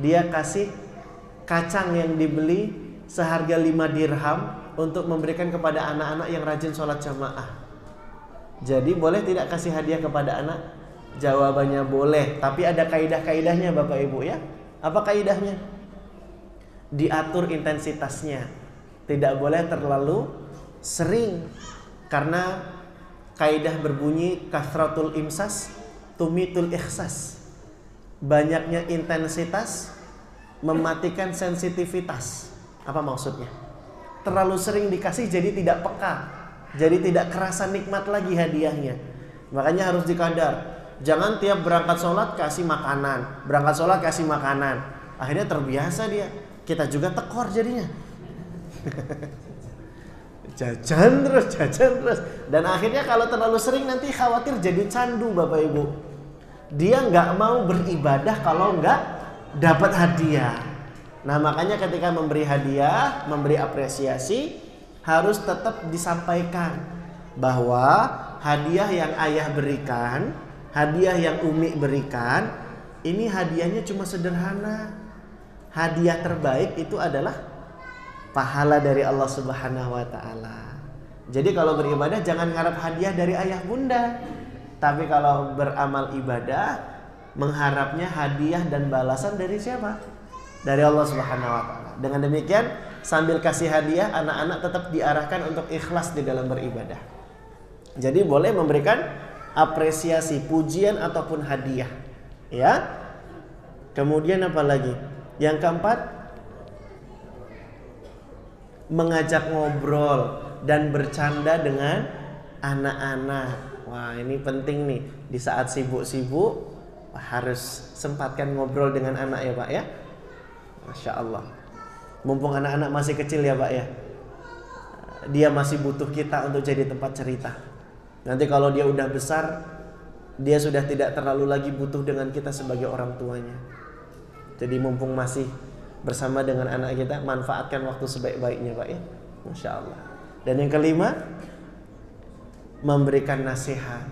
Dia kasih kacang yang dibeli seharga 5 dirham untuk memberikan kepada anak-anak yang rajin sholat jamaah. Jadi boleh tidak kasih hadiah kepada anak? Jawabannya boleh, tapi ada kaidah-kaidahnya Bapak Ibu ya. Apa kaidahnya? Diatur intensitasnya. Tidak boleh terlalu sering, karena kaidah berbunyi kathratul imsas tumitul ikhsas. Banyaknya intensitas mematikan sensitivitas. Apa maksudnya? Terlalu sering dikasih jadi tidak peka, jadi tidak kerasa nikmat lagi hadiahnya. Makanya harus dikadar. Jangan tiap berangkat sholat kasih makanan, berangkat sholat kasih makanan. Akhirnya terbiasa dia. Kita juga tekor jadinya. Jajan terus. Dan akhirnya kalau terlalu sering nanti khawatir jadi candu Bapak Ibu. Dia nggak mau beribadah kalau nggak dapat hadiah. Nah makanya ketika memberi hadiah, memberi apresiasi, harus tetap disampaikan bahwa hadiah yang ayah berikan, hadiah yang Umi berikan, ini hadiahnya cuma sederhana. Hadiah terbaik itu adalah pahala dari Allah Subhanahu wa taala. Jadi kalau beribadah jangan ngarep hadiah dari ayah bunda. Tapi kalau beramal ibadah mengharapnya hadiah dan balasan dari siapa? Dari Allah Subhanahu wa taala. Dengan demikian sambil kasih hadiah anak-anak tetap diarahkan untuk ikhlas di dalam beribadah. Jadi boleh memberikan apresiasi, pujian ataupun hadiah. Ya. Kemudian apa lagi? Yang keempat, mengajak ngobrol dan bercanda dengan anak-anak. Wah, ini penting nih. Di saat sibuk-sibuk harus sempatkan ngobrol dengan anak ya Pak ya. Masya Allah. Mumpung anak-anak masih kecil ya Pak ya. Dia masih butuh kita untuk jadi tempat cerita. Nanti kalau dia udah besar, dia sudah tidak terlalu lagi butuh dengan kita sebagai orang tuanya. Jadi mumpung masih bersama dengan anak kita, manfaatkan waktu sebaik-baiknya Pak ya. Masya Allah. Dan yang kelima, memberikan nasihat.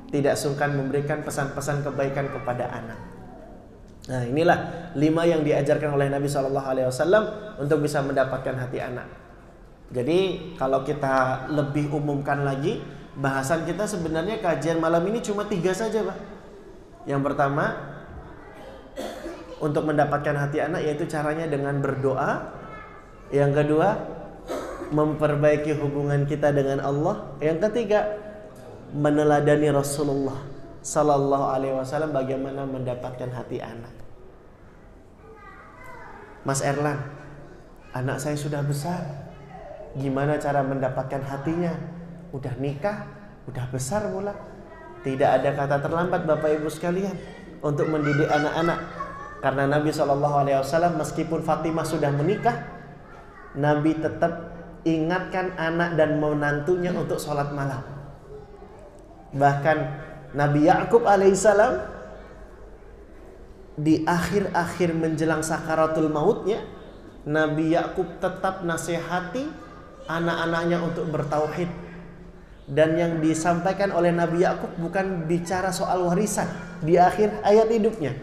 Tidak sungkan memberikan pesan-pesan kebaikan kepada anak. Nah inilah 5 yang diajarkan oleh Nabi SAW untuk bisa mendapatkan hati anak. Jadi kalau kita lebih umumkan lagi, bahasan kita sebenarnya kajian malam ini cuma 3 saja Pak. Yang pertama, untuk mendapatkan hati anak yaitu caranya dengan berdoa. Yang kedua, memperbaiki hubungan kita dengan Allah. Yang ketiga, meneladani Rasulullah Sallallahu Alaihi Wasallam bagaimana mendapatkan hati anak. Mas Erlan, anak saya sudah besar, gimana cara mendapatkan hatinya? Udah nikah, udah besar pula. Tidak ada kata terlambat Bapak Ibu sekalian untuk mendidik anak-anak. Karena Nabi SAW meskipun Fatimah sudah menikah, Nabi tetap ingatkan anak dan menantunya untuk sholat malam. Bahkan Nabi Ya'qub alaihissalam di akhir-akhir menjelang sakaratul mautnya, Nabi Ya'qub tetap nasihati anak-anaknya untuk bertauhid. Dan yang disampaikan oleh Nabi Ya'qub bukan bicara soal warisan di akhir ayat hidupnya.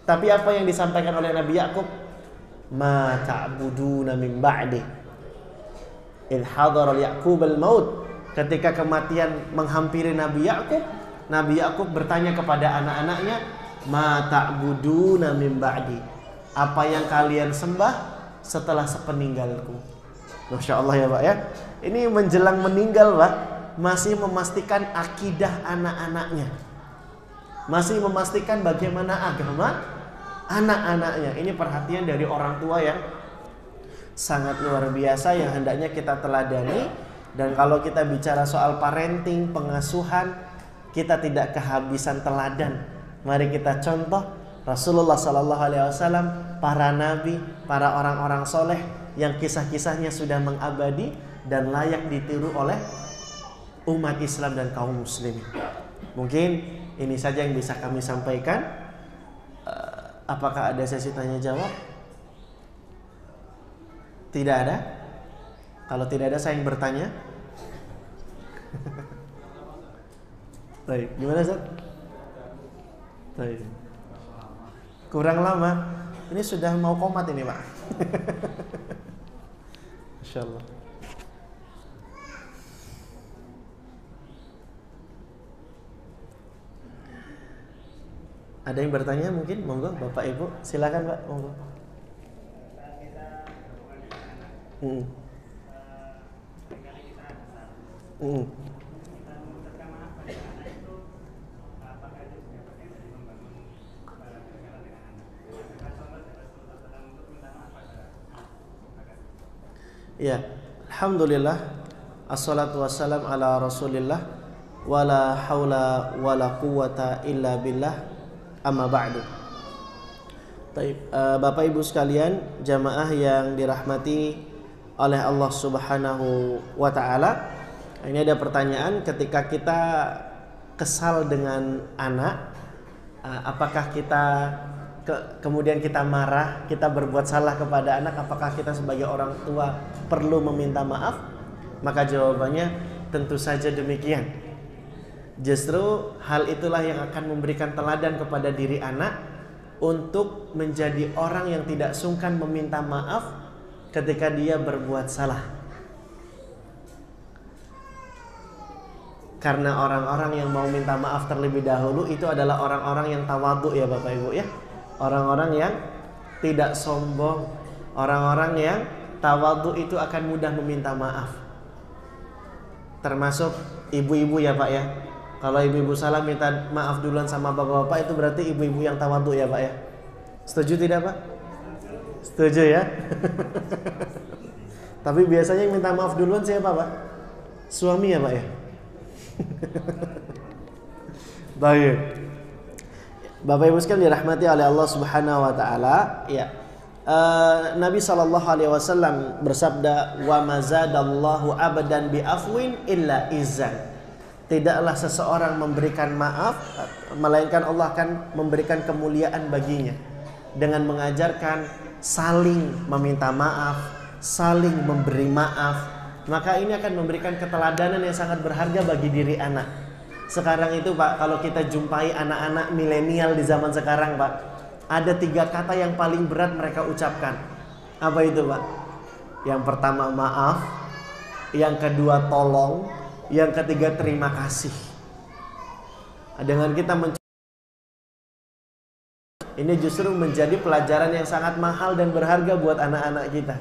Tapi apa yang disampaikan oleh Nabi Ya'qub? Ma ta'buduna min ba'di. Idh hadara Ya'qub al-maut. Ketika kematian menghampiri Nabi Ya'qub bertanya kepada anak-anaknya, ma ta'buduna min ba'di. Apa yang kalian sembah setelah sepeninggalku? Masya Allah ya Pak ya. Ini menjelang meninggal Pak, masih memastikan akidah anak-anaknya, masih memastikan bagaimana agama anak-anaknya. Ini perhatian dari orang tua yang sangat luar biasa yang hendaknya kita teladani. Dan kalau kita bicara soal parenting, pengasuhan, kita tidak kehabisan teladan. Mari kita contoh Rasulullah SAW, para nabi, para orang-orang soleh yang kisah-kisahnya sudah mengabadi dan layak ditiru oleh umat Islam dan kaum muslimin. Mungkin ini saja yang bisa kami sampaikan. Apakah ada sesi tanya jawab? Tidak ada? Kalau tidak ada saya yang bertanya. Baik, gimana Ustaz? Baik. Kurang lama. Ini sudah mau komat ini Pak. Masya Allah. Ada yang bertanya mungkin? Monggo Bapak Ibu, silakan Pak, monggo. Ya, alhamdulillah, assalatu wassalam ala Rasulillah wala haula wala quwwata illa billah, amma ba'du. Baik, Bapak Ibu sekalian, jamaah yang dirahmati oleh Allah Subhanahu wa taala. Ini ada pertanyaan, ketika kita kesal dengan anak, apakah kita kemudian kita marah, kita berbuat salah kepada anak, apakah kita sebagai orang tua perlu meminta maaf? Maka jawabannya tentu saja demikian. Justru hal itulah yang akan memberikan teladan kepada diri anak untuk menjadi orang yang tidak sungkan meminta maaf ketika dia berbuat salah. Karena orang-orang yang mau minta maaf terlebih dahulu itu adalah orang-orang yang tawadhu ya Bapak Ibu ya. Orang-orang yang tidak sombong, orang-orang yang tawadhu itu akan mudah meminta maaf. Termasuk ibu-ibu ya Pak ya. Kalau ibu-ibu salah minta maaf duluan sama bapak-bapak, itu berarti ibu-ibu yang tawadhu ya Pak ya. Setuju tidak Pak? Setuju ya. Tapi biasanya yang minta maaf duluan siapa Pak? Suami ya Pak ya. Baik. Bapak Ibu sekalian dirahmati oleh Allah Subhanahu wa taala, ya. Nabi sallallahu alaihi wasallam bersabda, "Wa mazadallahu abadan bi afwin illa izzan." Tidaklah seseorang memberikan maaf melainkan Allah akan memberikan kemuliaan baginya dengan mengajarkan saling meminta maaf, saling memberi maaf. Maka ini akan memberikan keteladanan yang sangat berharga bagi diri anak. Sekarang itu Pak, kalau kita jumpai anak-anak milenial di zaman sekarang Pak, ada 3 kata yang paling berat mereka ucapkan. Apa itu Pak? Yang pertama maaf, yang kedua tolong, yang ketiga terima kasih. Dengan kita ini justru menjadi pelajaran yang sangat mahal dan berharga buat anak-anak kita.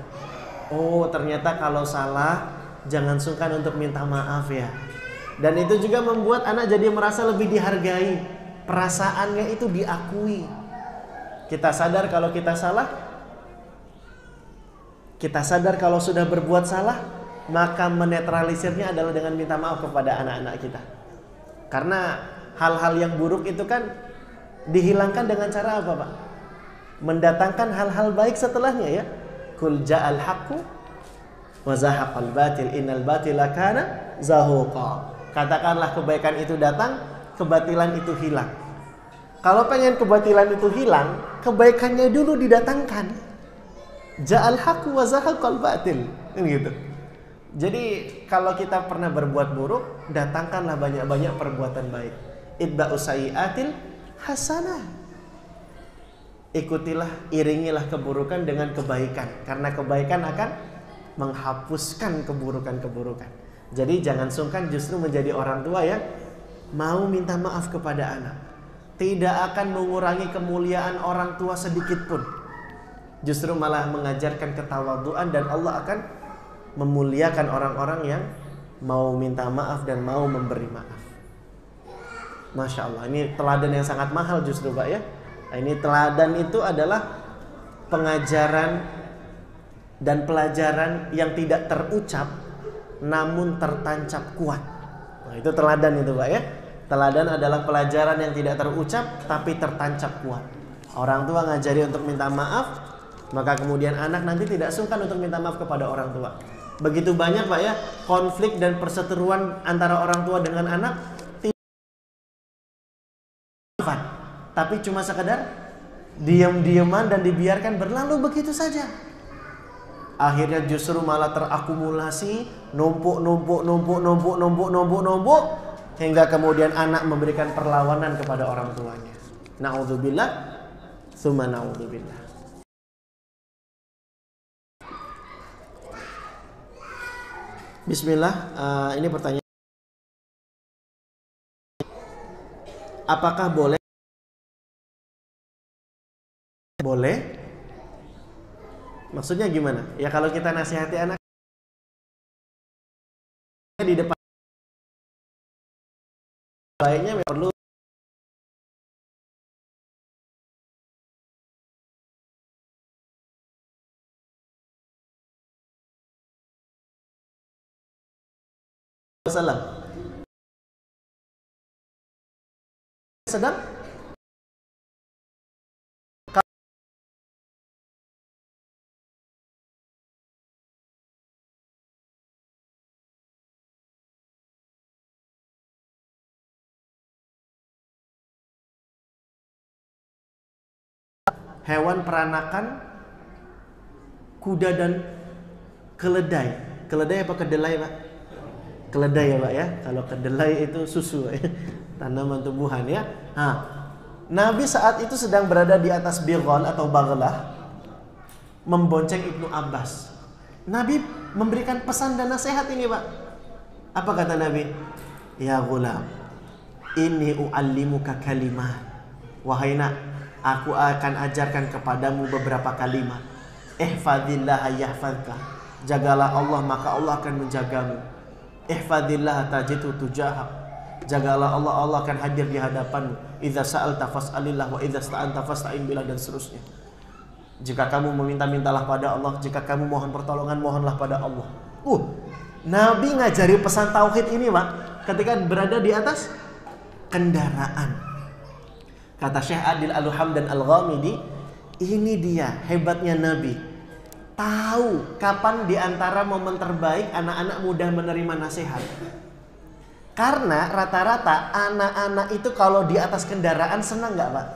Oh, ternyata kalau salah jangan sungkan untuk minta maaf ya. Dan itu juga membuat anak jadi merasa lebih dihargai, perasaannya itu diakui. Kita sadar kalau kita salah, kita sadar kalau sudah berbuat salah, maka menetralisirnya adalah dengan minta maaf kepada anak-anak kita. Karena hal-hal yang buruk itu kan dihilangkan dengan cara apa Pak? Mendatangkan hal-hal baik setelahnya ya. Qul ja'al haqqu wa zahaqal batil innal batila kana zahuqa. Katakanlah kebaikan itu datang, kebatilan itu hilang. Kalau pengen kebatilan itu hilang, kebaikannya dulu didatangkan. Ja'al haqqu wa zahaqal batil. Kan gitu. Jadi kalau kita pernah berbuat buruk, datangkanlah banyak-banyak perbuatan baik. Itba'u sayyi'atil hasanah. Ikutilah, iringilah keburukan dengan kebaikan, karena kebaikan akan menghapuskan keburukan-keburukan. Jadi jangan sungkan justru menjadi orang tua yang mau minta maaf kepada anak. Tidak akan mengurangi kemuliaan orang tua sedikit pun. Justru malah mengajarkan ketawaduan, dan Allah akan memuliakan orang-orang yang mau minta maaf dan mau memberi maaf. Masya Allah, ini teladan yang sangat mahal justru Pak ya. Nah, ini teladan itu adalah pengajaran dan pelajaran yang tidak terucap namun tertancap kuat. Nah, itu teladan itu Pak ya. Teladan adalah pelajaran yang tidak terucap tapi tertancap kuat. Orang tua ngajari untuk minta maaf, maka kemudian anak nanti tidak sungkan untuk minta maaf kepada orang tua. Begitu banyak Pak ya konflik dan perseteruan antara orang tua dengan anak, tapi cuma sekedar diam-diaman dan dibiarkan berlalu begitu saja. Akhirnya justru malah terakumulasi, numpuk hingga kemudian anak memberikan perlawanan kepada orang tuanya. Na'udzubillah, tsumma na'udzubillah. Bismillah, ini pertanyaan. Apakah boleh? Boleh? Maksudnya gimana? Ya kalau kita nasihati anak di depan, baiknya perlu salam. sedang hewan peranakan kuda dan keledai. Keledai apa kedelai, Pak? Keledai ya, Pak ya. Kalau kedelai itu susu, ya. Tanaman tumbuhan ya. Nabi saat itu sedang berada di atas bighal atau baghlah, membonceng Ibnu Abbas. Nabi memberikan pesan dan nasihat ini, Pak. Apa kata Nabi? Ya ghulam, inni u'allimuka kalimat. Wahai nak, aku akan ajarkan kepadamu beberapa kalimat. Ihfadillah yahfadka. Jagalah Allah maka Allah akan menjagamu. Ihfadillah tajidhu tujahak. Jagalah Allah, Allah akan hadir di hadapanmu. Idza sa'alta fas'alillah wa idza sta'anta fasta'in billah, dan seterusnya. Jika kamu meminta, mintalah pada Allah. Jika kamu mohon pertolongan, mohonlah pada Allah. Nabi ngajari pesan tauhid ini, Pak, ketika berada di atas kendaraan. Kata Syekh Adil Al-Hamdan Al-Ghamidi, ini dia hebatnya Nabi. Tahu kapan di antara momen terbaik anak-anak mudah menerima nasihat. Karena rata-rata anak-anak itu kalau di atas kendaraan senang nggak, Pak?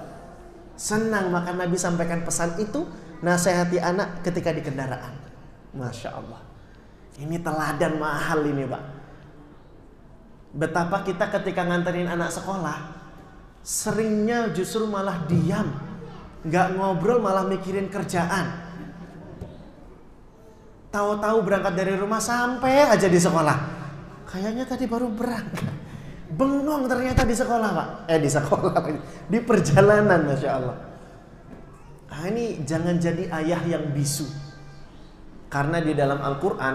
Senang, maka Nabi sampaikan pesan itu, nasihati anak ketika di kendaraan. Masya Allah. Ini teladan mahal ini, Pak. Betapa kita ketika nganterin anak sekolah, seringnya justru malah diam, nggak ngobrol, malah mikirin kerjaan. Tahu-tahu berangkat dari rumah sampai aja di sekolah, kayaknya tadi baru berangkat, bengong ternyata di sekolah, Pak. Di perjalanan, Masya Allah. Ini jangan jadi ayah yang bisu. Karena di dalam Al-Quran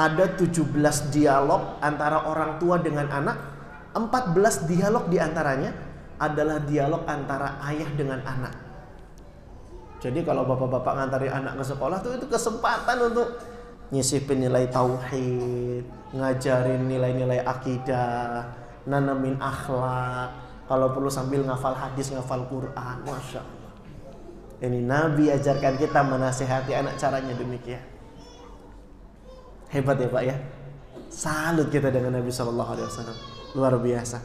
ada 17 dialog antara orang tua dengan anak. 14 dialog diantaranya adalah dialog antara ayah dengan anak. Jadi kalau bapak-bapak ngantari anak ke sekolah tuh, itu kesempatan untuk nyisipin nilai tauhid, ngajarin nilai-nilai akidah, nanamin akhlak, kalau perlu sambil ngafal hadis, ngafal Quran. Masya Allah. Ini Nabi ajarkan kita menasihati anak, caranya demikian. Hebat ya, Pak ya. Salut kita dengan Nabi SAW. Luar biasa.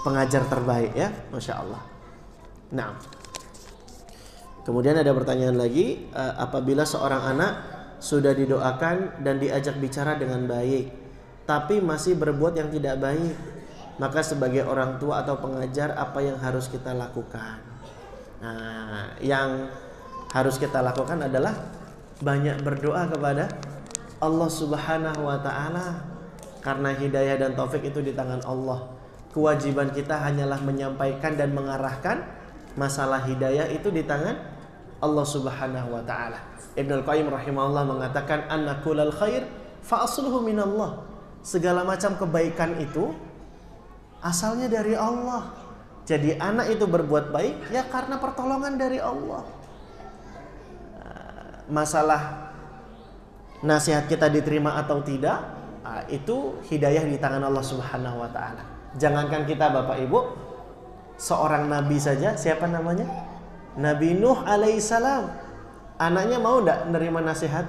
Pengajar terbaik ya, Masya Allah. Nah, kemudian ada pertanyaan lagi, apabila seorang anak sudah didoakan dan diajak bicara dengan baik, tapi masih berbuat yang tidak baik, maka sebagai orang tua atau pengajar apa yang harus kita lakukan? Nah, yang harus kita lakukan adalah banyak berdoa kepada Allah Subhanahu wa Ta'ala, karena hidayah dan taufik itu di tangan Allah. Kewajiban kita hanyalah menyampaikan dan mengarahkan. Masalah hidayah itu di tangan Allah Subhanahu wa Ta'ala. Ibnu Al-Qayyim rahimahullah mengatakan, anna kullal khair fa asluhu minallah. Segala macam kebaikan itu asalnya dari Allah. Jadi anak itu berbuat baik ya karena pertolongan dari Allah. Masalah nasihat kita diterima atau tidak, itu hidayah di tangan Allah Subhanahu wa Ta'ala. Jangankan kita, Bapak Ibu, seorang nabi saja, siapa namanya? Nabi Nuh alaihissalam. Anaknya mau enggak menerima nasihat?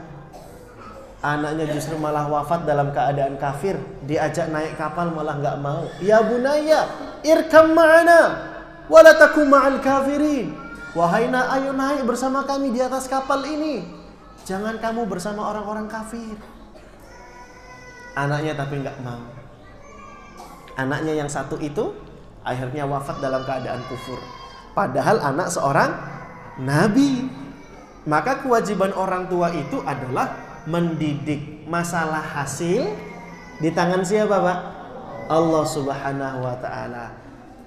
Anaknya justru malah wafat dalam keadaan kafir. Diajak naik kapal malah enggak mau. Ya bunayya, irkam ma'ana wa la takum ma'al kafirin. Wahai nak, ayo naik bersama kami di atas kapal ini. Jangan kamu bersama orang-orang kafir. Anaknya tapi enggak mau. Anaknya yang satu itu akhirnya wafat dalam keadaan kufur. Padahal anak seorang nabi. Maka kewajiban orang tua itu adalah mendidik. Masalah hasil di tangan siapa, Pak? Allah Subhanahu wa Ta'ala.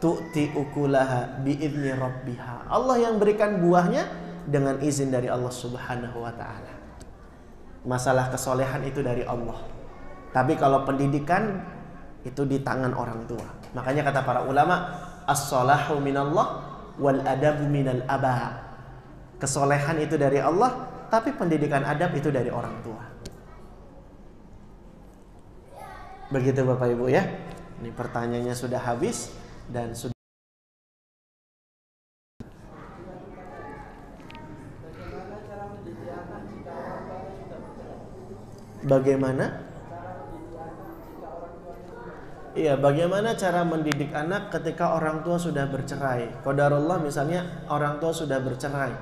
Tu'ti ukulaha bi'izni rabbiha. Allah yang berikan buahnya dengan izin dari Allah Subhanahu wa Ta'ala. Masalah kesolehan itu dari Allah. Tapi kalau pendidikan itu di tangan orang tua. Makanya kata para ulama, as-salahu minallah wal adabu minal aba. Kesolehan itu dari Allah, tapi pendidikan adab itu dari orang tua. Begitu Bapak Ibu ya. Ini pertanyaannya sudah habis dan sudah bagaimana? Iya, bagaimana cara mendidik anak ketika orang tua sudah bercerai? Qadarullah misalnya orang tua sudah bercerai.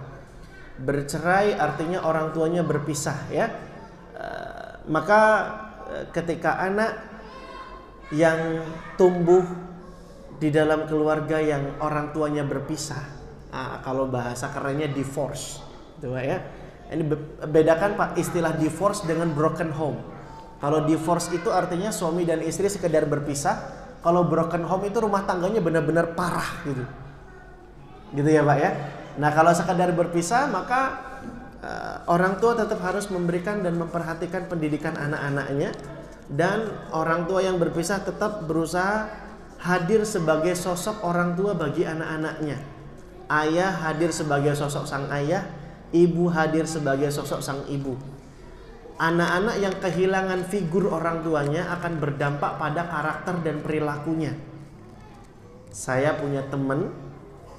Bercerai artinya orang tuanya berpisah ya. Maka ketika anak yang tumbuh di dalam keluarga yang orang tuanya berpisah, kalau bahasa kerennya divorce, gitu ya. Ini bedakan Pak istilah divorce dengan broken home. Kalau divorce itu artinya suami dan istri sekedar berpisah. Kalau broken home itu rumah tangganya benar-benar parah gitu. Gitu ya Pak ya. Nah kalau sekedar berpisah maka orang tua tetap harus memberikan dan memperhatikan pendidikan anak-anaknya. Dan orang tua yang berpisah tetap berusaha hadir sebagai sosok orang tua bagi anak-anaknya. Ayah hadir sebagai sosok sang ayah. Ibu hadir sebagai sosok sang ibu. Anak-anak yang kehilangan figur orang tuanya akan berdampak pada karakter dan perilakunya. Saya punya teman,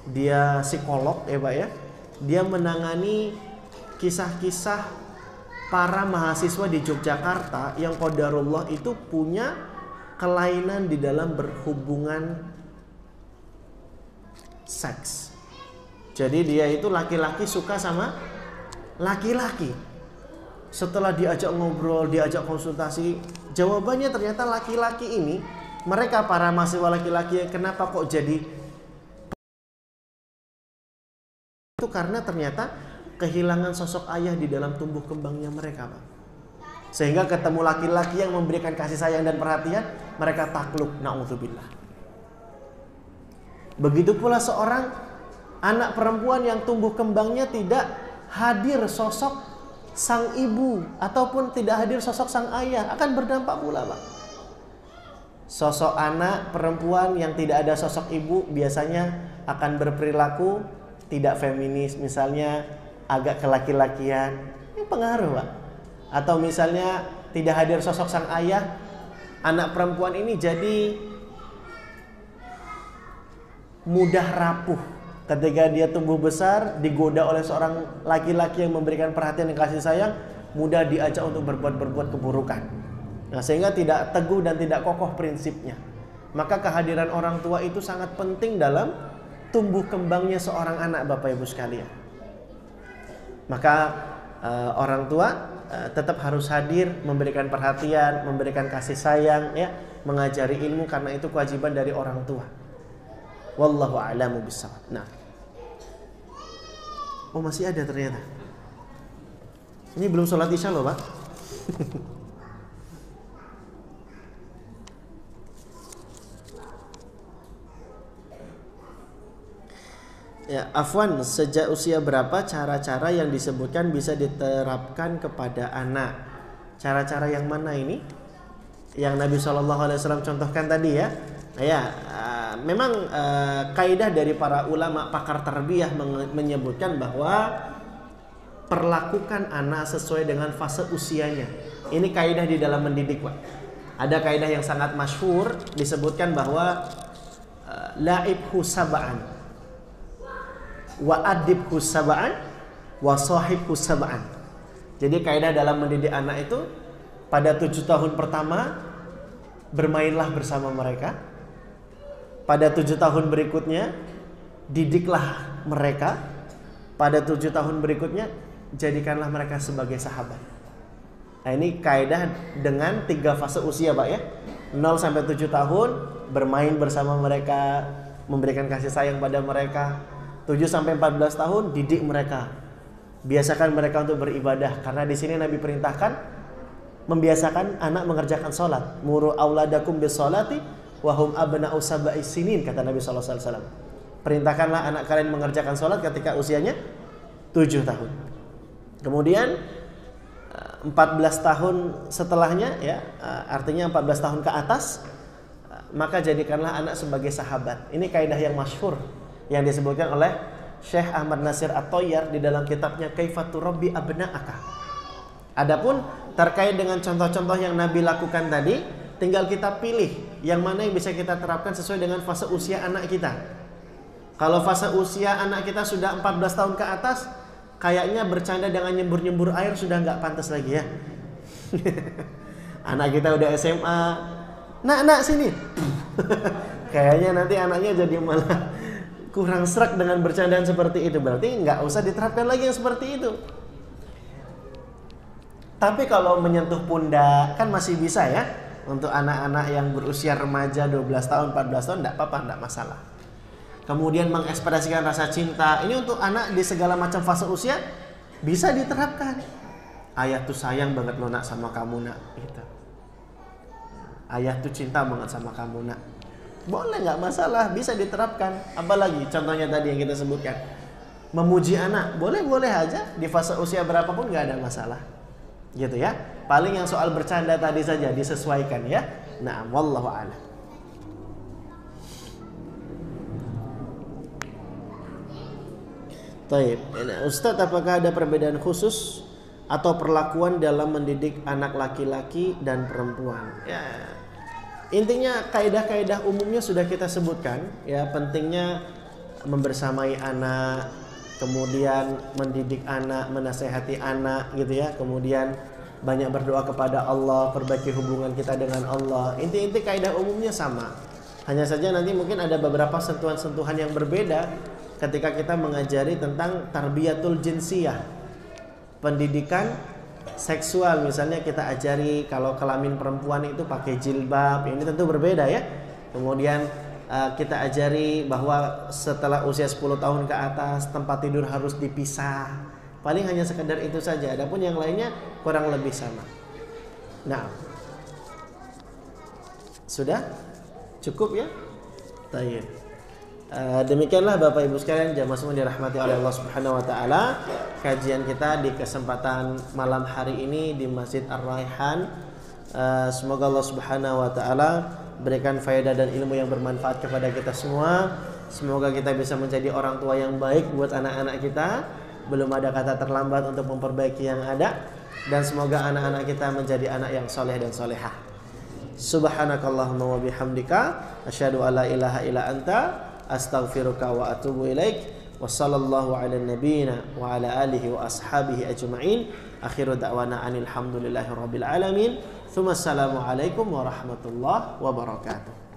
dia psikolog ya Pak ya. Dia menangani kisah-kisah para mahasiswa di Yogyakarta yang qadarullah itu punya kelainan di dalam berhubungan seks. Jadi dia itu laki-laki suka sama laki-laki. Setelah diajak ngobrol, diajak konsultasi, jawabannya ternyata laki-laki ini, mereka para mahasiswa laki-laki kenapa kok jadi itu karena ternyata kehilangan sosok ayah di dalam tumbuh kembangnya mereka, Pak. Sehingga ketemu laki-laki yang memberikan kasih sayang dan perhatian, mereka takluk, na'udzubillah. Begitu pula seorang anak perempuan yang tumbuh kembangnya tidak hadir sosok sang ibu ataupun tidak hadir sosok sang ayah, akan berdampak pula Pak. Sosok anak perempuan yang tidak ada sosok ibu biasanya akan berperilaku tidak feminis, misalnya agak kelaki-lakian. Ini pengaruh Pak. Atau misalnya tidak hadir sosok sang ayah, anak perempuan ini jadi mudah rapuh. Ketika dia tumbuh besar, digoda oleh seorang laki-laki yang memberikan perhatian dan kasih sayang, mudah diajak untuk berbuat keburukan. Nah, sehingga tidak teguh dan tidak kokoh prinsipnya. Maka kehadiran orang tua itu sangat penting dalam tumbuh kembangnya seorang anak, Bapak Ibu sekalian. Maka orang tua tetap harus hadir, memberikan perhatian, memberikan kasih sayang, ya, mengajari ilmu, karena itu kewajiban dari orang tua. Wallahu a'lamu bishawab. Nah, oh masih ada ternyata. Ini belum sholat isya loh Pak. Ya, afwan, sejak usia berapa cara-cara yang disebutkan bisa diterapkan kepada anak? Cara-cara yang mana ini? Yang Nabi SAW contohkan tadi ya. Ya, memang kaidah dari para ulama pakar tarbiyah menyebutkan bahwa perlakukan anak sesuai dengan fase usianya. Ini kaidah di dalam mendidik, Pak. Ada kaidah yang sangat masyhur disebutkan bahwa la'ibhu sab'an wa adibhu sab'an wa sahibhu sab'an. Jadi kaidah dalam mendidik anak itu pada 7 tahun pertama bermainlah bersama mereka. Pada 7 tahun berikutnya didiklah mereka. Pada 7 tahun berikutnya jadikanlah mereka sebagai sahabat. Nah, ini kaidah dengan 3 fase usia Pak ya. 0 sampai 7 tahun bermain bersama mereka, memberikan kasih sayang pada mereka. 7 sampai 14 tahun didik mereka. Biasakan mereka untuk beribadah, karena di sini Nabi perintahkan membiasakan anak mengerjakan salat. Muru auladakum bis-sholati wahum abna'u sab'is sinin, kata Nabi sallallahu alaihi wasallam. Perintahkanlah anak kalian mengerjakan salat ketika usianya 7 tahun. Kemudian 14 tahun setelahnya ya, artinya 14 tahun ke atas, maka jadikanlah anak sebagai sahabat. Ini kaidah yang masyhur yang disebutkan oleh Syekh Ahmad Nasir At-Thayyar di dalam kitabnya Kaifatur Rabbi Abna'aka. Adapun terkait dengan contoh-contoh yang Nabi lakukan tadi, tinggal kita pilih yang mana yang bisa kita terapkan sesuai dengan fase usia anak kita. Kalau fase usia anak kita sudah 14 tahun ke atas, kayaknya bercanda dengan nyembur-nyembur air sudah nggak pantas lagi ya. Anak kita udah SMA, nak sini. Kayaknya nanti anaknya jadi malah kurang serak dengan bercandaan seperti itu. Berarti nggak usah diterapkan lagi yang seperti itu. Tapi kalau menyentuh pundak kan masih bisa ya. Untuk anak-anak yang berusia remaja 12 tahun, 14 tahun nggak apa-apa, nggak masalah. Kemudian mengekspresikan rasa cinta. Ini untuk anak di segala macam fase usia bisa diterapkan. Ayah tuh sayang banget lo nak sama kamu nak. Gitu. Ayah tuh cinta banget sama kamu nak. Boleh, nggak masalah, bisa diterapkan. Apalagi contohnya tadi yang kita sebutkan, memuji anak, boleh aja di fase usia berapapun nggak ada masalah, gitu ya. Paling yang soal bercanda tadi saja disesuaikan ya. Nah, wallahu a'lam. Taib. Ustadz, apakah ada perbedaan khusus atau perlakuan dalam mendidik anak laki-laki dan perempuan? Ya. Intinya kaidah-kaidah umumnya sudah kita sebutkan ya, pentingnya membersamai anak, kemudian mendidik anak, menasehati anak gitu ya, kemudian banyak berdoa kepada Allah, perbaiki hubungan kita dengan Allah. Inti-inti kaidah umumnya sama. Hanya saja nanti mungkin ada beberapa sentuhan-sentuhan yang berbeda ketika kita mengajari tentang tarbiyatul jinsiyah, pendidikan seksual. Misalnya kita ajari kalau kelamin perempuan itu pakai jilbab, ini tentu berbeda ya. Kemudian kita ajari bahwa setelah usia 10 tahun ke atas tempat tidur harus dipisah. Paling hanya sekedar itu saja. Adapun yang lainnya kurang lebih sama. Nah, sudah cukup ya. Baik. Demikianlah Bapak Ibu sekalian, jamaah semua dirahmati oleh Allah Subhanahu wa taala, kajian kita di kesempatan malam hari ini di Masjid Ar-Raihan. Semoga Allah Subhanahu wa taala berikan faedah dan ilmu yang bermanfaat kepada kita semua. Semoga kita bisa menjadi orang tua yang baik buat anak-anak kita. Belum ada kata terlambat untuk memperbaiki yang ada, dan semoga anak-anak kita menjadi anak yang soleh dan solehah. Subhanakallahumma wa bihamdika asyhadu alla ilaha illa anta astaghfiruka wa atubu ilaik. Wassallallahu ala nabiyyina wa ala alihi wa ashabihi ajma'in. Akhiru da'wana anil hamdulillahi rabbil alamin. Tsumma assalamu alaikum warahmatullahi wabarakatuh.